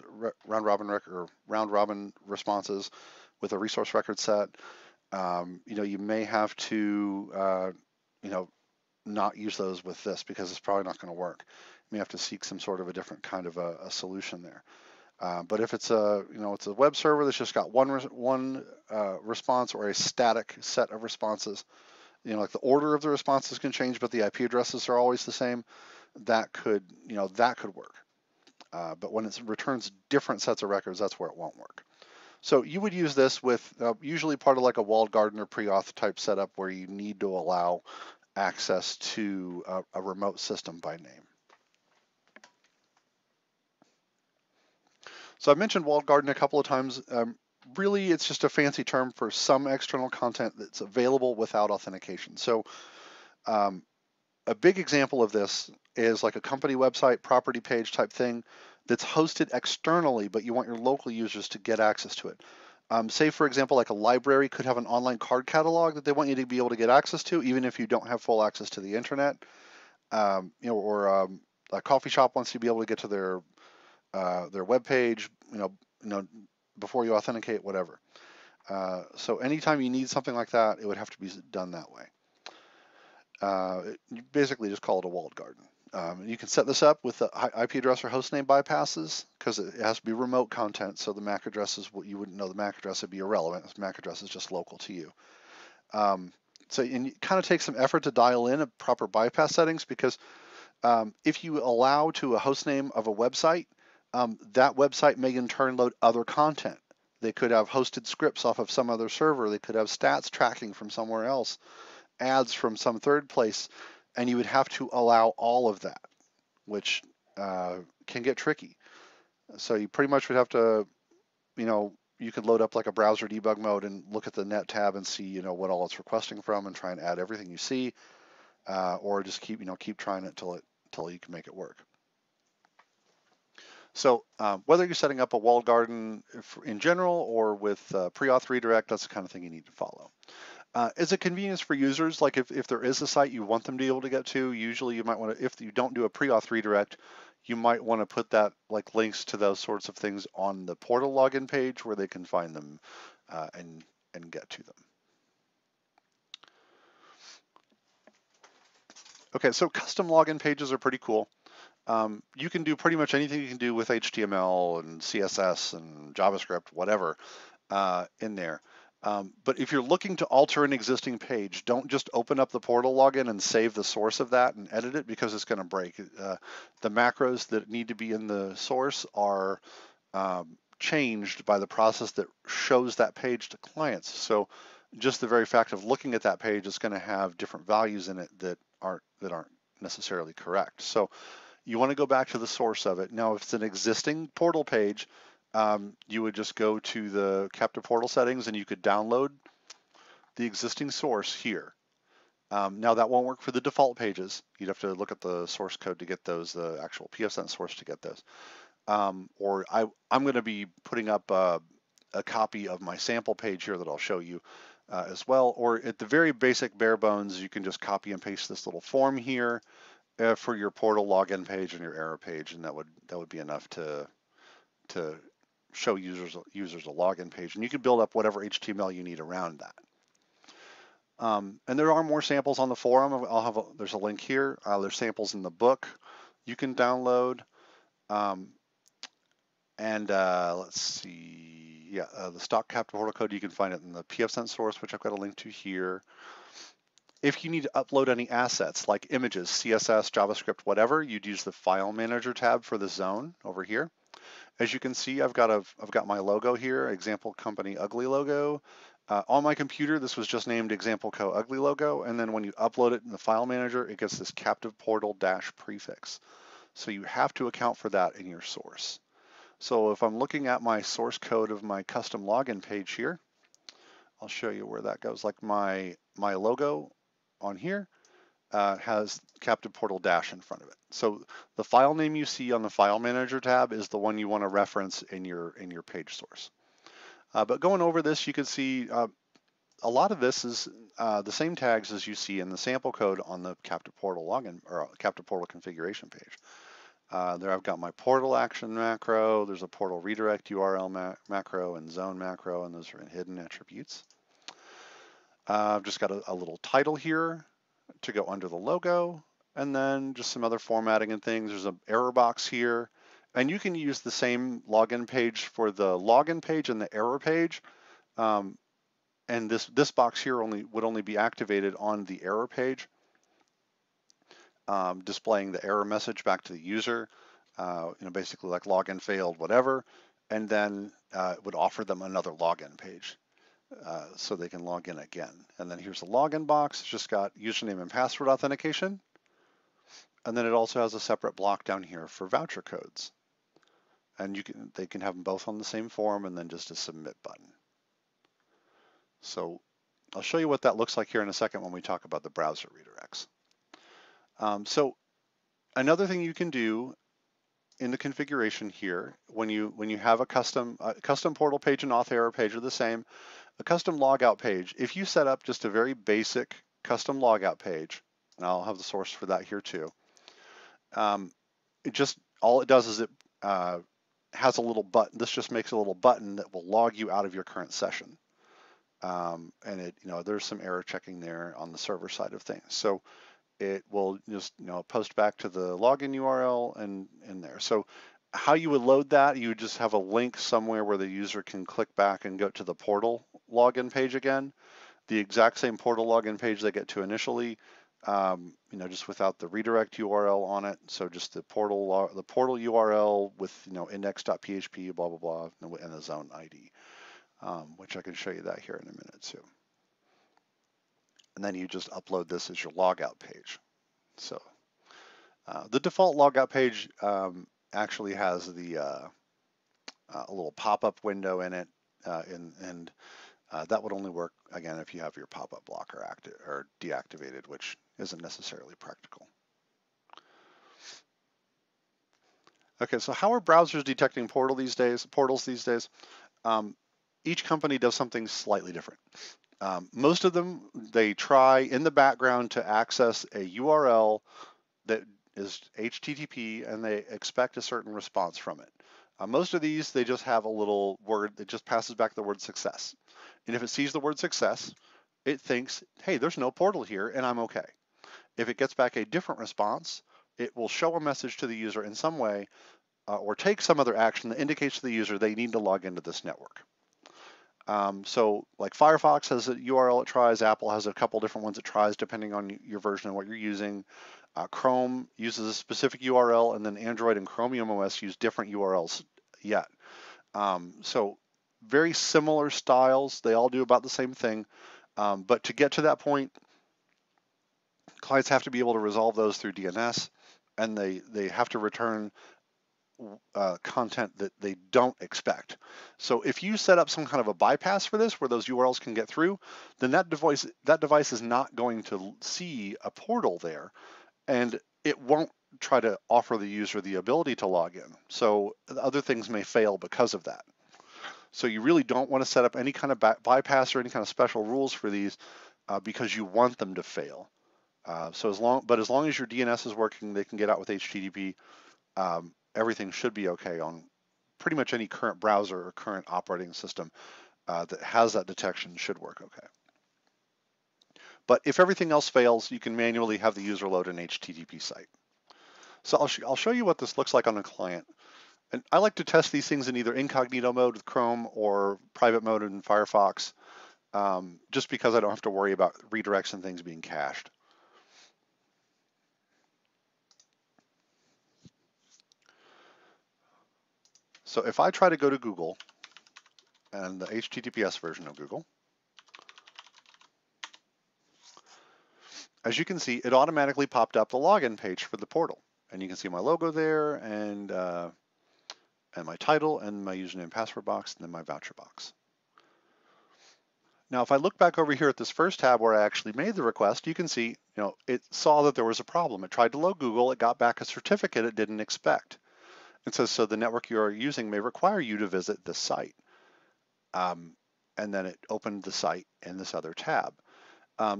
round robin responses with a resource record set, you may have to you know, not use those with this because it's probably not going to work. You may have to seek some sort of a different kind of a solution there. But if it's a, it's a web server that's just got one response or a static set of responses, like the order of the responses can change, but the IP addresses are always the same. That could work. But when it returns different sets of records, that's where it won't work. So you would use this with usually part of like a walled garden or pre-auth type setup where you need to allow access to a remote system by name. So I've mentioned walled garden a couple of times. Really, it's just a fancy term for some external content that's available without authentication. So a big example of this is like a company website, property page type thing that's hosted externally, but you want your local users to get access to it. Say, for example, like a library could have an online card catalog that they want you to be able to get access to, even if you don't have full access to the internet. Or a coffee shop wants you to be able to get to their web page, before you authenticate, whatever. So anytime you need something like that, it would have to be done that way. You basically just call it a walled garden. You can set this up with the IP address or hostname bypasses because it has to be remote content. So the MAC address is what you wouldn't know. The MAC address would be irrelevant. The MAC address is just local to you. So it kind of takes some effort to dial in a proper bypass settings because if you allow to a hostname of a website, that website may in turn load other content. They could have hosted scripts off of some other server. They could have stats tracking from somewhere else, ads from some third place, and you would have to allow all of that, which can get tricky. So you pretty much would have to, you could load up like a browser debug mode and look at the net tab and see, what all it's requesting from and try and add everything you see, or just keep trying it till you can make it work. So whether you're setting up a walled garden in general or with pre-auth redirect, that's the kind of thing you need to follow. As a convenience for users, like if there is a site you want them to be able to get to, usually you might want to, if you don't do a pre-auth redirect, you might want to put that like links to those sorts of things on the portal login page where they can find them and get to them. Okay, so custom login pages are pretty cool. You can do pretty much anything you can do with HTML and CSS and JavaScript, whatever, in there. But if you're looking to alter an existing page, don't just open up the portal login and save the source of that and edit it because it's going to break. The macros that need to be in the source are changed by the process that shows that page to clients. So just the very fact of looking at that page is going to have different values in it that aren't necessarily correct. So you want to go back to the source of it. Now, if it's an existing portal page, you would just go to the captive portal settings and you could download the existing source here. Now that won't work for the default pages. You'd have to look at the source code to get those, the actual pfSense source to get those. Or I'm going to be putting up a copy of my sample page here that I'll show you as well. Or at the very basic bare bones, you can just copy and paste this little form here for your portal login page and your error page, and that would be enough to show users a login page, and you can build up whatever HTML you need around that. And there are more samples on the forum. There's a link here. There's samples in the book you can download. Let's see, the stock captive portal code, you can find it in the pfSense source, which I've got a link to here. If you need to upload any assets like images, CSS, JavaScript, whatever, you'd use the File Manager tab for the zone over here. As you can see, I've got my logo here, Example Company Ugly logo. On my computer, this was just named Example Co Ugly logo, and then when you upload it in the File Manager, it gets this captive portal - prefix. So you have to account for that in your source. So if I'm looking at my source code of my custom login page here, I'll show you where that goes. Like my logo on here has captive portal - in front of it. So the file name you see on the File Manager tab is the one you want to reference in your page source. But going over this, you can see a lot of this is the same tags as you see in the sample code on the captive portal login or captive portal configuration page. There I've got my portal action macro, there's a portal redirect URL macro and zone macro, and those are in hidden attributes. I've just got a little title here to go under the logo, and then just some other formatting and things. There's an error box here, and you can use the same login page for the login page and the error page. And this box here would only be activated on the error page, displaying the error message back to the user, basically like login failed, whatever, and then it would offer them another login page so they can log in again. And then here's the login box. It's just got username and password authentication, and then it also has a separate block down here for voucher codes. And they can have them both on the same form, and then just a submit button. So I'll show you what that looks like here in a second when we talk about the browser redirects. So another thing you can do in the configuration here, when you have a custom portal page and auth error page are the same, a custom logout page, if you set up just a very basic custom logout page, and I'll have the source for that here too, all it does is it has a little button. This just makes a little button that will log you out of your current session. And there's some error checking there on the server side of things. So it will just post back to the login URL and in there. So how you would load that, you would just have a link somewhere where the user can click back and go to the portal login page again. The exact same portal login page they get to initially, just without the redirect URL on it. So just the portal URL with index.php, blah blah blah, and the zone ID, which I can show you that here in a minute too. And then you just upload this as your logout page. So the default logout page actually has the a little pop-up window in it, and that would only work again if you have your pop-up blocker active or deactivated, which isn't necessarily practical. Okay, so how are browsers detecting portals these days? Each company does something slightly different. Most of them, they try in the background to access a URL that is HTTP, and they expect a certain response from it. Most of these, they just have a little word that just passes back the word success. And if it sees the word success, it thinks, hey, there's no portal here, and I'm okay. If it gets back a different response, it will show a message to the user in some way or take some other action that indicates to the user they need to log into this network. So like Firefox has a URL it tries, Apple has a couple different ones it tries depending on your version and what you're using. Chrome uses a specific URL, and then Android and Chromium OS use different URLs yet. So very similar styles, they all do about the same thing. But to get to that point, clients have to be able to resolve those through DNS, and they have to return content that they don't expect. So if you set up some kind of a bypass for this where those URLs can get through, then that device is not going to see a portal there, and it won't try to offer the user the ability to log in. So other things may fail because of that. So you really don't want to set up any kind of bypass or any kind of special rules for these because you want them to fail. So as long as your DNS is working, they can get out with HTTP. Everything should be okay on pretty much any current browser or current operating system that has that detection should work okay. But if everything else fails, you can manually have the user load an HTTP site. So I'll show you what this looks like on a client. And I like to test these things in either incognito mode with Chrome or private mode in Firefox, just because I don't have to worry about redirects and things being cached. So if I try to go to Google and the HTTPS version of Google, as you can see, it automatically popped up the login page for the portal. And you can see my logo there and my title and my username and password box and then my voucher box. Now, if I look back over here at this first tab where I actually made the request, you can see, it saw that there was a problem. It tried to load Google, it got back a certificate it didn't expect. It says, so the network you are using may require you to visit this site. And then it opened the site in this other tab.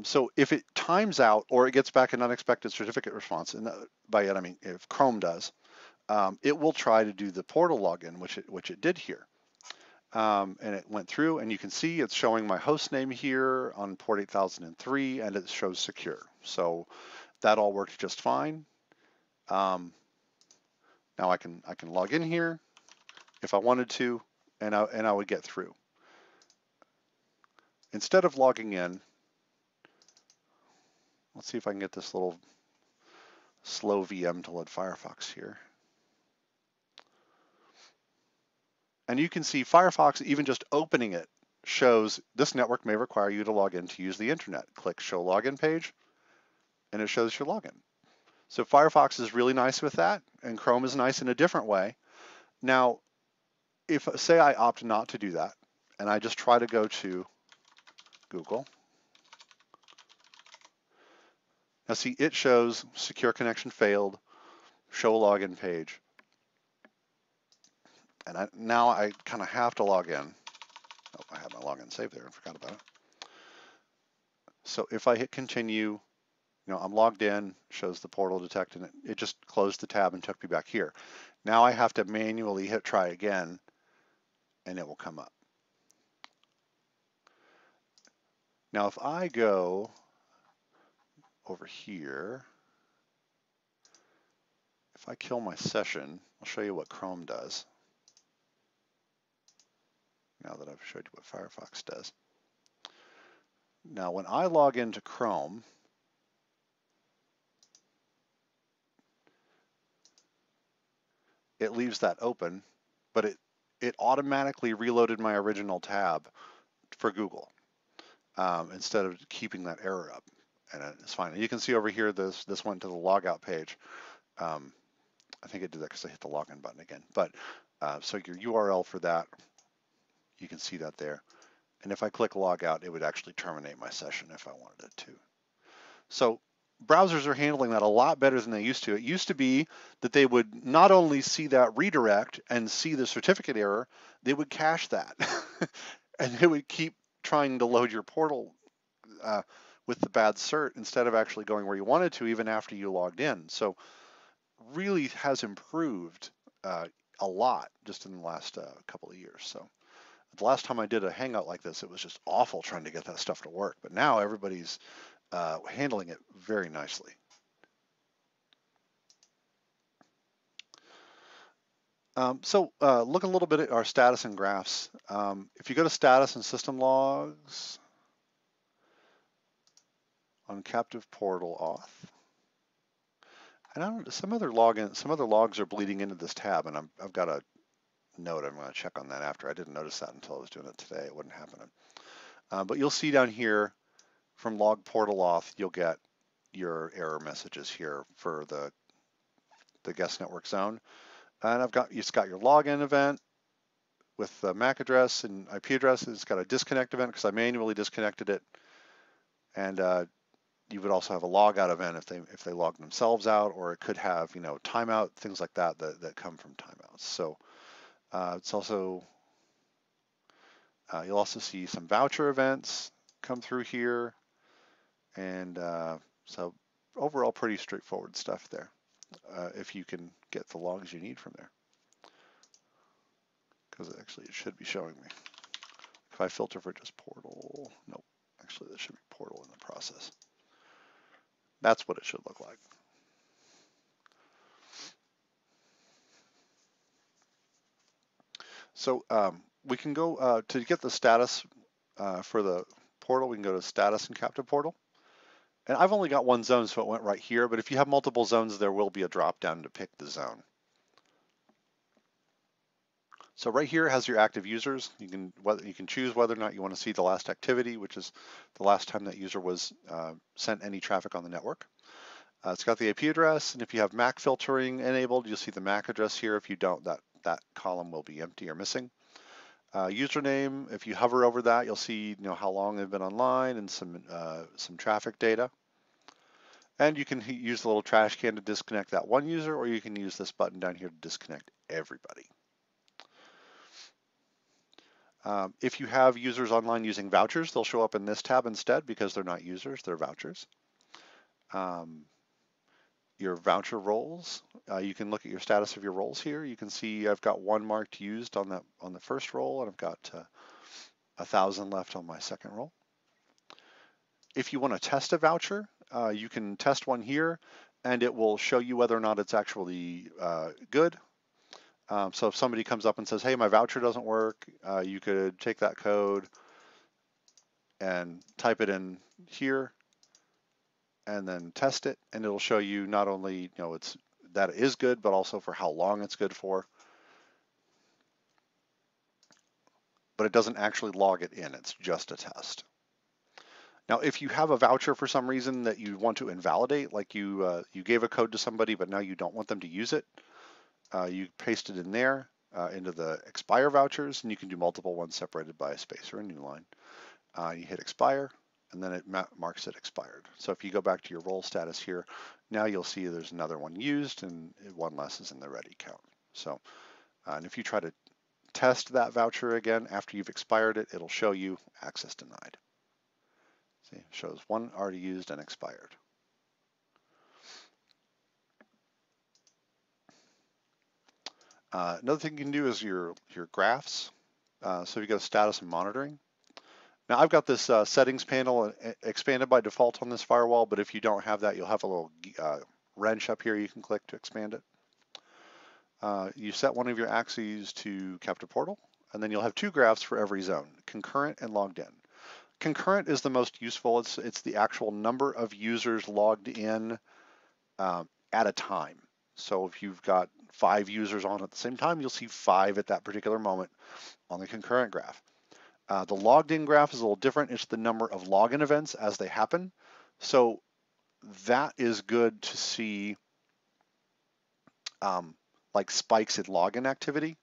So if it times out or it gets back an unexpected certificate response, and by that I mean if Chrome does, it will try to do the portal login, which it did here. and it went through, and you can see it's showing my host name here on port 8003, and it shows secure. So that all worked just fine. Now I can log in here if I wanted to, and I would get through. Instead of logging in, let's see if I can get this little slow VM to load Firefox here. And you can see Firefox, even just opening it, shows this network may require you to log in to use the internet. Click Show Login Page, and it shows your login. So Firefox is really nice with that, and Chrome is nice in a different way. Now, if say I opt not to do that, and I just try to go to Google, now see it shows secure connection failed, show login page, and now I kind of have to log in. Oh, I had my login saved there, I forgot about it. So if I hit continue, I'm logged in, shows the portal detected, and it just closed the tab and took me back here. Now I have to manually hit try again, and it will come up. Now if I go over here, if I kill my session, I'll show you what Chrome does. Now that I've showed you what Firefox does. Now when I log into Chrome, it leaves that open, but it automatically reloaded my original tab for Google instead of keeping that error up, and it's fine. And you can see over here this went to the logout page. I think it did that because I hit the login button again. But so your URL for that, you can see that there. And if I click logout, it would actually terminate my session if I wanted it to. So browsers are handling that a lot better than they used to. It used to be that they would not only see that redirect and see the certificate error, they would cache that. And they would keep trying to load your portal with the bad cert instead of actually going where you wanted to even after you logged in. So really has improved a lot just in the last couple of years. So the last time I did a hangout like this, it was just awful trying to get that stuff to work. But now everybody's handling it very nicely. So look a little bit at our status and graphs. If you go to status and system logs on captive portal auth, and I don't, some other logs are bleeding into this tab, and I've got a note. I'm going to check on that after. I didn't notice that until I was doing it today. It wasn't happening. But you'll see down here from log portal auth, you'll get your error messages here for the guest network zone. And it's got your login event with the MAC address and IP address. It's got a disconnect event because I manually disconnected it. And you would also have a logout event if they logged themselves out, or it could have timeout, things like that come from timeouts. So it's also you'll also see some voucher events come through here, and so overall pretty straightforward stuff there. If you can get the logs you need from there, because actually it should be showing me. If I filter for just portal, nope, actually there should be portal in the process. That's what it should look like. So we can go to get the status for the portal. We can go to status and captive portal. And I've only got one zone, so it went right here. But if you have multiple zones, there will be a drop down to pick the zone. So right here has your active users. You can choose whether or not you want to see the last activity, which is the last time that user was sent any traffic on the network. It's got the IP address, and if you have MAC filtering enabled, you'll see the MAC address here. If you don't, that column will be empty or missing. Username, if you hover over that, you'll see how long they've been online and some traffic data. And you can use the little trash can to disconnect that one user, or you can use this button down here to disconnect everybody. If you have users online using vouchers, they'll show up in this tab instead because they're not users, they're vouchers. your voucher roles. You can look at your status of your roles here. You can see I've got 1 marked used on the first roll, and I've got 1,000 left on my second roll. If you want to test a voucher, you can test one here, and it will show you whether or not it's actually good. So if somebody comes up and says, hey, my voucher doesn't work, you could take that code and type it in here and then test it, and it'll show you not only that it is good, but also for how long it's good for. But it doesn't actually log it in, it's just a test. Now, if you have a voucher for some reason that you want to invalidate, like you gave a code to somebody, but now you don't want them to use it, you paste it in there into the expire vouchers, and you can do multiple ones separated by a space or a new line. You hit expire, and then it marks it expired. So if you go back to your roll status here, now you'll see there's another one used, and one less is in the ready count. So, and if you try to test that voucher again after you've expired it, it'll show you access denied. See, it shows one already used and expired. Another thing you can do is your graphs. So you go status and monitoring. Now I've got this settings panel expanded by default on this firewall, but if you don't have that, you'll have a little wrench up here you can click to expand it. You set one of your axes to captive portal, and then you'll have 2 graphs for every zone, concurrent and logged in. Concurrent is the most useful. It's the actual number of users logged in at a time. So if you've got 5 users on at the same time, you'll see 5 at that particular moment on the concurrent graph. The logged in graph is a little different. It's the number of login events as they happen. So that is good to see like spikes in login activity.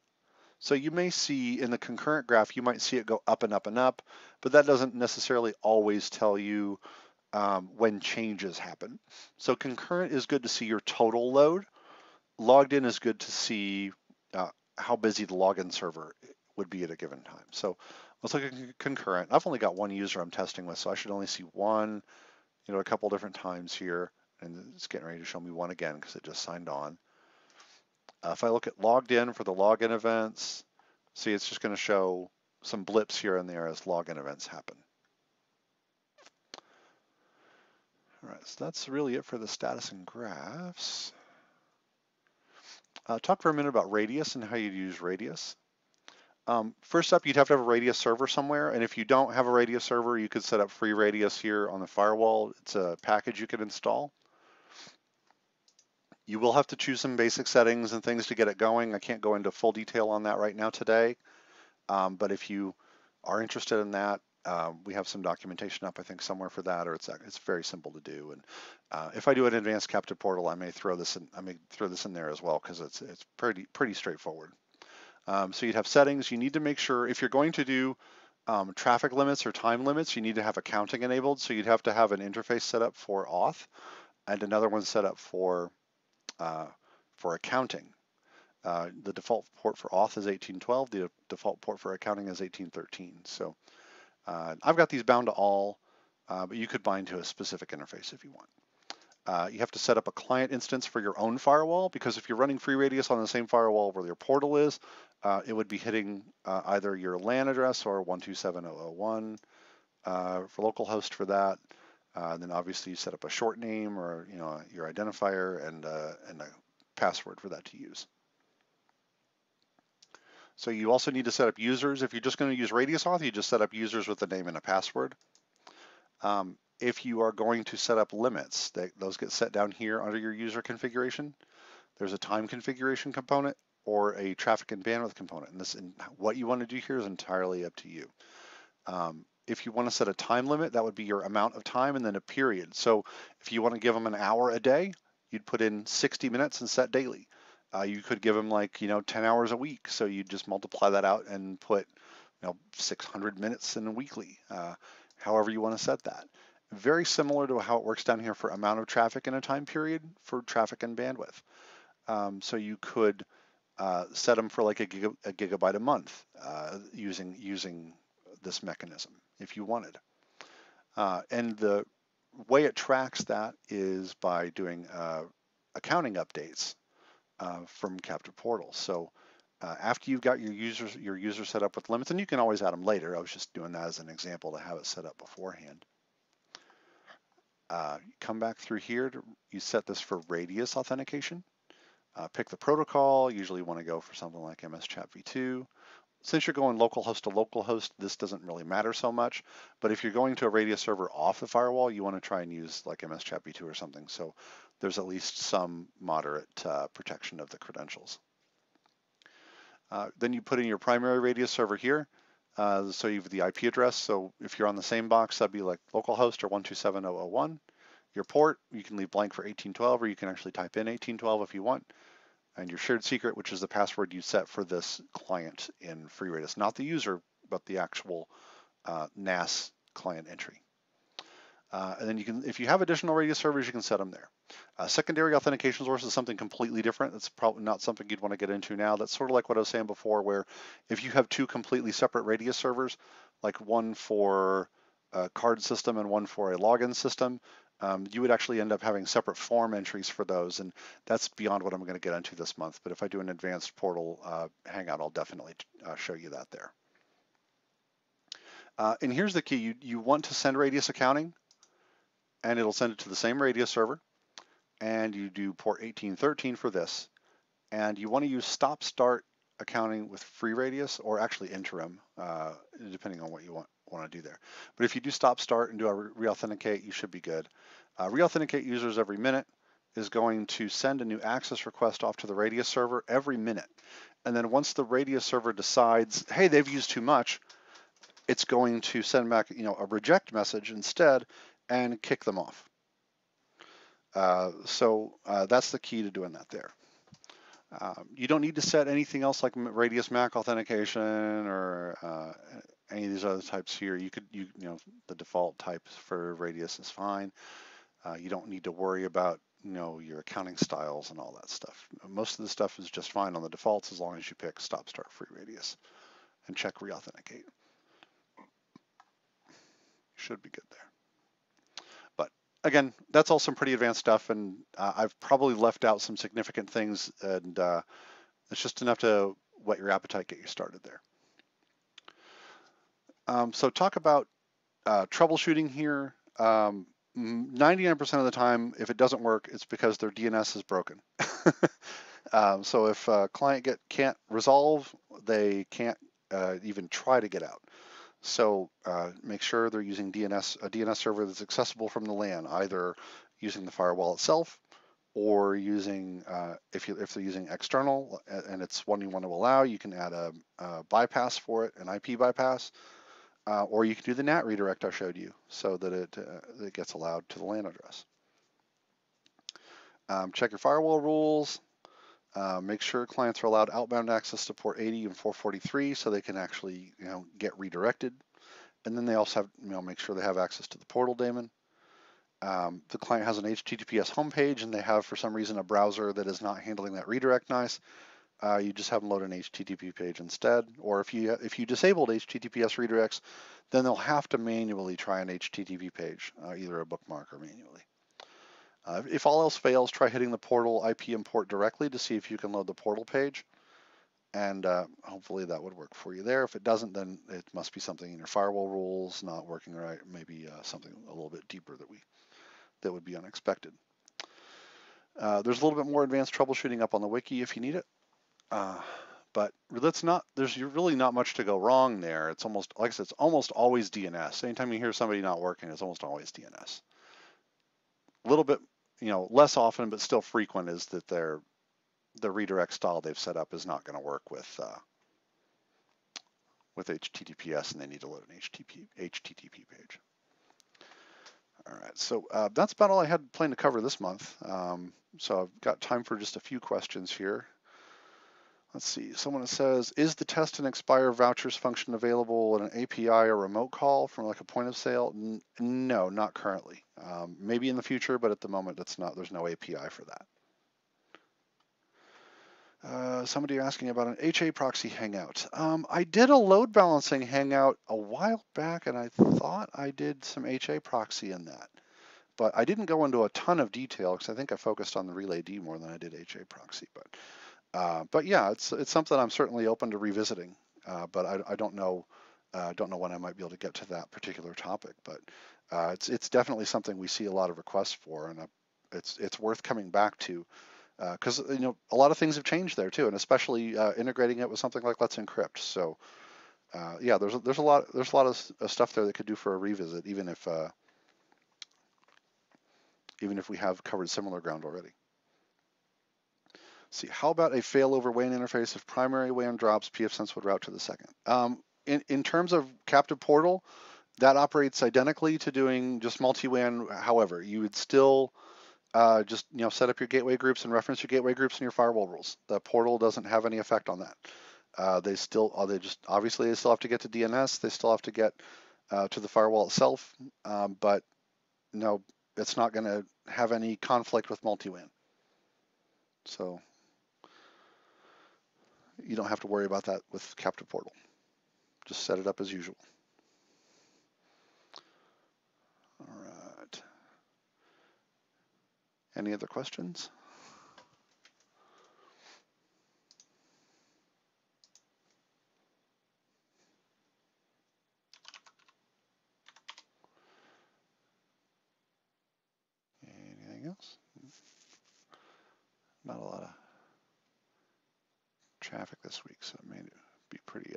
So you may see in the concurrent graph, you might see it go up and up and up, but that doesn't necessarily always tell you when changes happen. So concurrent is good to see your total load. Logged in is good to see how busy the login server would be at a given time. So let's look at concurrent. I've only got 1 user I'm testing with, so I should only see 1, a couple different times here, and it's getting ready to show me 1 again because it just signed on. If I look at logged in for the login events, see it's just going to show some blips here and there as login events happen. All right, so that's really it for the status and graphs. Talk for a minute about radius and how you'd use radius. First up, you'd have to have a radius server somewhere, and if you don't have a radius server, you could set up free radius here on the firewall. It's a package you can install. You will have to choose some basic settings and things to get it going. I can't go into full detail on that right now today, but if you are interested in that, we have some documentation up, I think, somewhere for that, or it's very simple to do. And if I do an advanced captive portal, I may throw this in there as well because it's pretty straightforward. So you'd have settings. You need to make sure if you're going to do traffic limits or time limits, you need to have accounting enabled. So you'd have to have an interface set up for auth and another one set up for accounting. The default port for auth is 1812. The default port for accounting is 1813. So I've got these bound to all, but you could bind to a specific interface if you want. You have to set up a client instance for your own firewall, because if you're running free radius on the same firewall where your portal is, it would be hitting either your LAN address or 127.0.0.1 for localhost for that. Then obviously you set up a short name or your identifier and a password for that to use. So you also need to set up users. If you're just going to use radius auth, you just set up users with a name and a password. If you are going to set up limits, those get set down here under your user configuration. There's a time configuration component or a traffic and bandwidth component. And what you want to do here is entirely up to you. If you want to set a time limit, that would be your amount of time and then a period. So if you want to give them an hour a day, you'd put in 60 minutes and set daily. You could give them 10 hours a week. So you just multiply that out and put 600 minutes in a weekly, however you want to set that. Very similar to how it works down here for amount of traffic in a time period for traffic and bandwidth. So you could set them for like a gigabyte a month using this mechanism if you wanted. And the way it tracks that is by doing accounting updates from Captive Portal. So after you've got your user set up with limits, and you can always add them later. I was just doing that as an example to have it set up beforehand. Come back through here. You set this for radius authentication. Pick the protocol. Usually you want to go for something like MS Chat v2. Since you're going localhost to localhost, this doesn't really matter so much. But if you're going to a radius server off the firewall, you want to try and use like MS Chat v2 or something. So there's at least some moderate protection of the credentials. Then you put in your primary radius server here. So you have the IP address. So if you're on the same box, that'd be like localhost or 127.0.0.1. Your port, you can leave blank for 1812, or you can actually type in 1812 if you want. And your shared secret, which is the password you set for this client in FreeRadius, not the user, but the actual NAS client entry. And then you can, if you have additional radius servers, you can set them there. Secondary authentication source is something completely different. That's probably not something you'd want to get into now. That's sort of like what I was saying before, where if you have two completely separate radius servers, like one for a card system and one for a login system, you would actually end up having separate form entries for those, and that's beyond what I'm going to get into this month. But if I do an advanced portal hangout, I'll definitely show you that there. And here's the key. You want to send radius accounting, and it'll send it to the same radius server, and you do port 1813 for this, and you want to use stop-start accounting with FreeRadius, or actually interim, depending on what you want to do there. But if you do stop-start and do a re-authenticate, you should be good. Re-authenticate users every minute is going to send a new access request off to the radius server every minute. And then once the radius server decides, hey, they've used too much, it's going to send back, a reject message instead and kick them off. So that's the key to doing that there. You don't need to set anything else like radius MAC authentication or any of these other types here. The default types for radius is fine. You don't need to worry about your accounting styles and all that stuff. Most of the stuff is just fine on the defaults as long as you pick stop start FreeRadius and check re-authenticate. Should be good there. But again, that's all some pretty advanced stuff, and I've probably left out some significant things, and it's just enough to whet your appetite, get you started there. So talk about troubleshooting here. 99% of the time, if it doesn't work, it's because their DNS is broken. So if a client can't resolve, they can't even try to get out. So make sure they're using a DNS server that's accessible from the LAN, either using the firewall itself or using, if they're using external and it's one you want to allow, you can add a bypass for it, an IP bypass, or you can do the NAT redirect I showed you so that it gets allowed to the LAN address. Check your firewall rules. Make sure clients are allowed outbound access to port 80 and 443 so they can actually get redirected. And then they also have make sure they have access to the portal daemon. The client has an HTTPS homepage and they have for some reason a browser that is not handling that redirect nice. You just have them load an HTTP page instead. Or if you disabled HTTPS redirects, then they'll have to manually try an HTTP page, either a bookmark or manually. If all else fails, try hitting the portal IP import directly to see if you can load the portal page. And hopefully that would work for you there. If it doesn't, then it must be something in your firewall rules not working right. Maybe something a little bit deeper that would be unexpected. There's a little bit more advanced troubleshooting up on the wiki if you need it. But there's really not much to go wrong there. It's almost, like I said, it's almost always DNS. Anytime you hear somebody not working, it's almost always DNS. A little bit, less often, but still frequent is that the redirect style they've set up is not going to work with HTTPS, and they need to load an HTTP page. All right, so that's about all I had planned to cover this month. So I've got time for just a few questions here. Let's see, someone says, is the test and expire vouchers function available in an API or remote call from like a point of sale? No, not currently. Maybe in the future, but at the moment there's no API for that. Somebody asking about an HA proxy hangout. I did a load balancing hangout a while back, and I thought I did some HA proxy in that. But I didn't go into a ton of detail because I think I focused on the relay D more than I did HA proxy. But yeah, it's something I'm certainly open to revisiting. But I don't know when I might be able to get to that particular topic. But it's definitely something we see a lot of requests for, and it's worth coming back to because a lot of things have changed there too, and especially integrating it with something like Let's Encrypt. So yeah, there's a lot of stuff there that could do for a revisit, even if we have covered similar ground already. See, how about a failover WAN interface? If primary WAN drops, pfSense would route to the second. In terms of captive portal, that operates identically to doing just multi-WAN. However, you would still just set up your gateway groups and reference your gateway groups in your firewall rules. The portal doesn't have any effect on that. They still have to get to DNS. They still have to get to the firewall itself. But no, it's not going to have any conflict with multi-WAN. So you don't have to worry about that with captive portal. Just set it up as usual. All right. Any other questions? Anything else? Not a lot of traffic this week, so it may be pretty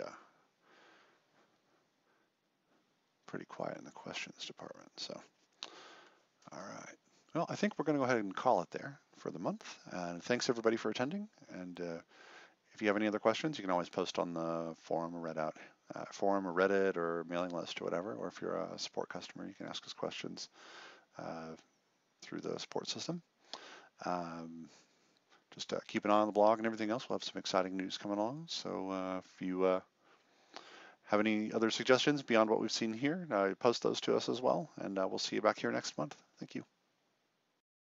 quiet in the questions department. So, all right. Well, I think we're going to go ahead and call it there for the month. And thanks everybody for attending. And if you have any other questions, you can always post on the forum or Reddit or mailing list or whatever. Or if you're a support customer, you can ask us questions through the support system. Just keep an eye on the blog and everything else. We'll have some exciting news coming along. So if you have any other suggestions beyond what we've seen here, post those to us as well. And we'll see you back here next month. Thank you.